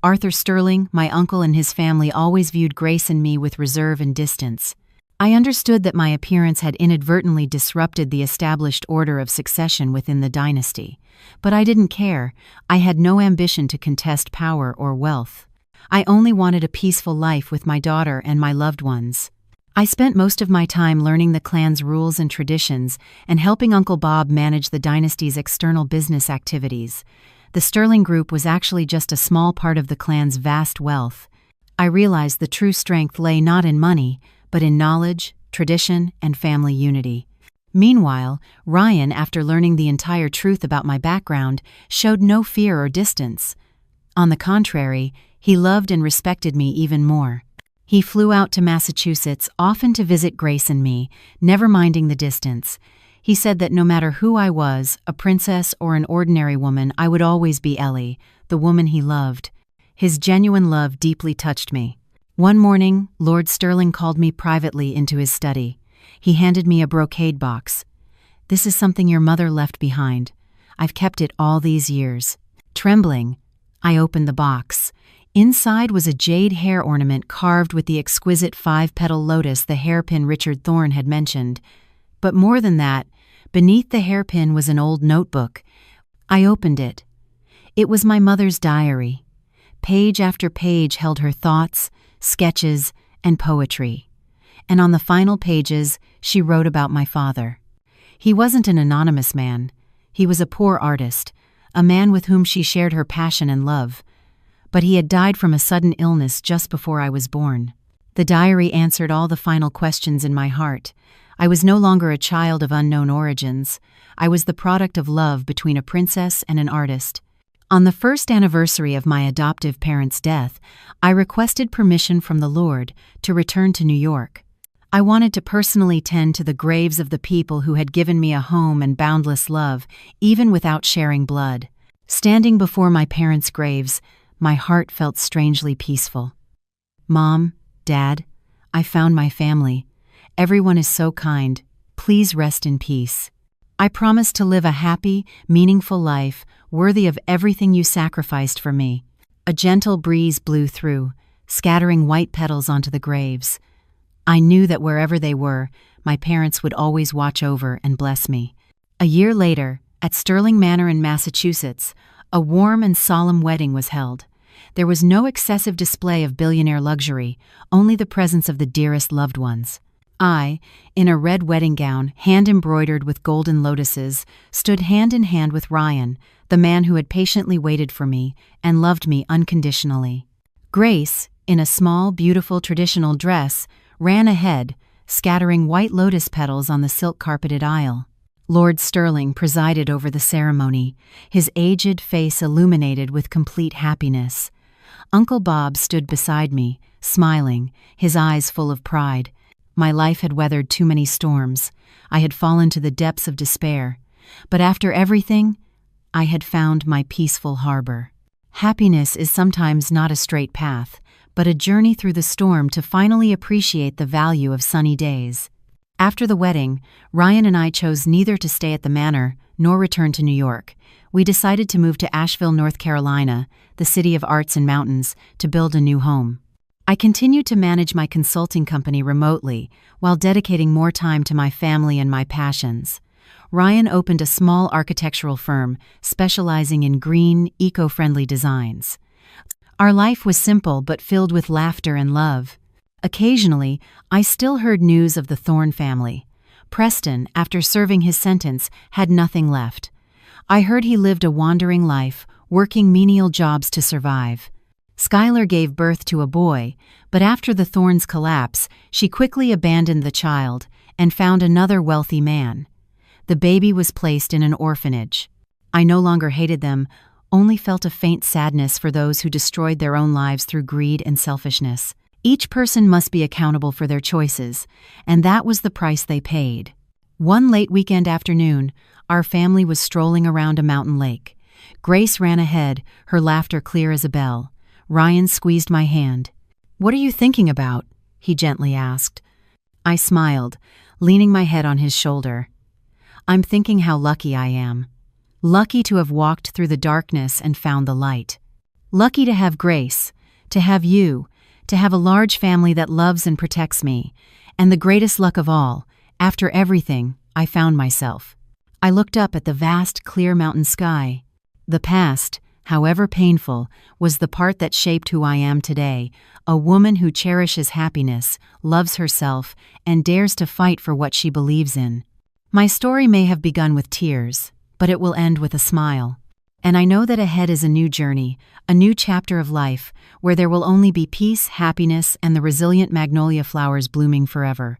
Arthur Sterling, my uncle, and his family always viewed Grace and me with reserve and distance. I understood that my appearance had inadvertently disrupted the established order of succession within the dynasty. But I didn't care. I had no ambition to contest power or wealth. I only wanted a peaceful life with my daughter and my loved ones. I spent most of my time learning the clan's rules and traditions and helping Uncle Bob manage the dynasty's external business activities. The Sterling Group was actually just a small part of the clan's vast wealth. I realized the true strength lay not in money, but in knowledge, tradition, and family unity. Meanwhile, Ryan, after learning the entire truth about my background, showed no fear or distance. On the contrary, he loved and respected me even more. He flew out to Massachusetts, often to visit Grace and me, never minding the distance. He said that no matter who I was, a princess or an ordinary woman, I would always be Ellie, the woman he loved. His genuine love deeply touched me. One morning, Lord Sterling called me privately into his study. He handed me a brocade box. "This is something your mother left behind. I've kept it all these years." Trembling, I opened the box. Inside was a jade hair ornament carved with the exquisite 5-petal lotus the hairpin Richard Thorne had mentioned. But more than that, beneath the hairpin was an old notebook. I opened it. It was my mother's diary. Page after page held her thoughts, sketches, and poetry. And on the final pages, she wrote about my father. He wasn't an anonymous man. He was a poor artist, a man with whom she shared her passion and love. But he had died from a sudden illness just before I was born. The diary answered all the final questions in my heart. I was no longer a child of unknown origins. I was the product of love between a princess and an artist. On the first anniversary of my adoptive parents' death, I requested permission from the Lord to return to New York. I wanted to personally tend to the graves of the people who had given me a home and boundless love, even without sharing blood. Standing before my parents' graves, my heart felt strangely peaceful. "Mom, Dad, I found my family. Everyone is so kind. Please rest in peace. I promise to live a happy, meaningful life, worthy of everything you sacrificed for me." A gentle breeze blew through, scattering white petals onto the graves. I knew that wherever they were, my parents would always watch over and bless me. A year later, at Sterling Manor in Massachusetts, a warm and solemn wedding was held. There was no excessive display of billionaire luxury, only the presence of the dearest loved ones. I, in a red wedding gown, hand-embroidered with golden lotuses, stood hand in hand with Ryan, the man who had patiently waited for me and loved me unconditionally. Grace, in a small, beautiful traditional dress, ran ahead, scattering white lotus petals on the silk-carpeted aisle. Lord Sterling presided over the ceremony, his aged face illuminated with complete happiness. Uncle Bob stood beside me, smiling, his eyes full of pride. My life had weathered too many storms. I had fallen to the depths of despair. But after everything, I had found my peaceful harbor. Happiness is sometimes not a straight path, but a journey through the storm to finally appreciate the value of sunny days. After the wedding, Ryan and I chose neither to stay at the manor nor return to New York. We decided to move to Asheville, North Carolina, the city of arts and mountains, to build a new home. I continued to manage my consulting company remotely while dedicating more time to my family and my passions. Ryan opened a small architectural firm specializing in green, eco-friendly designs. Our life was simple but filled with laughter and love. Occasionally, I still heard news of the Thorne family. Preston, after serving his sentence, had nothing left. I heard he lived a wandering life, working menial jobs to survive. Skylar gave birth to a boy, but after the Thornes' collapse, she quickly abandoned the child and found another wealthy man. The baby was placed in an orphanage. I no longer hated them, only felt a faint sadness for those who destroyed their own lives through greed and selfishness. Each person must be accountable for their choices, and that was the price they paid. One late weekend afternoon, our family was strolling around a mountain lake. Grace ran ahead, her laughter clear as a bell. Ryan squeezed my hand. "What are you thinking about?" he gently asked. I smiled, leaning my head on his shoulder. "I'm thinking how lucky I am. Lucky to have walked through the darkness and found the light. Lucky to have Grace, to have you, to have a large family that loves and protects me, and the greatest luck of all, after everything, I found myself." I looked up at the vast, clear mountain sky. The past, however painful, was the part that shaped who I am today, a woman who cherishes happiness, loves herself, and dares to fight for what she believes in. My story may have begun with tears, but it will end with a smile. And I know that ahead is a new journey, a new chapter of life, where there will only be peace, happiness, and the resilient magnolia flowers blooming forever.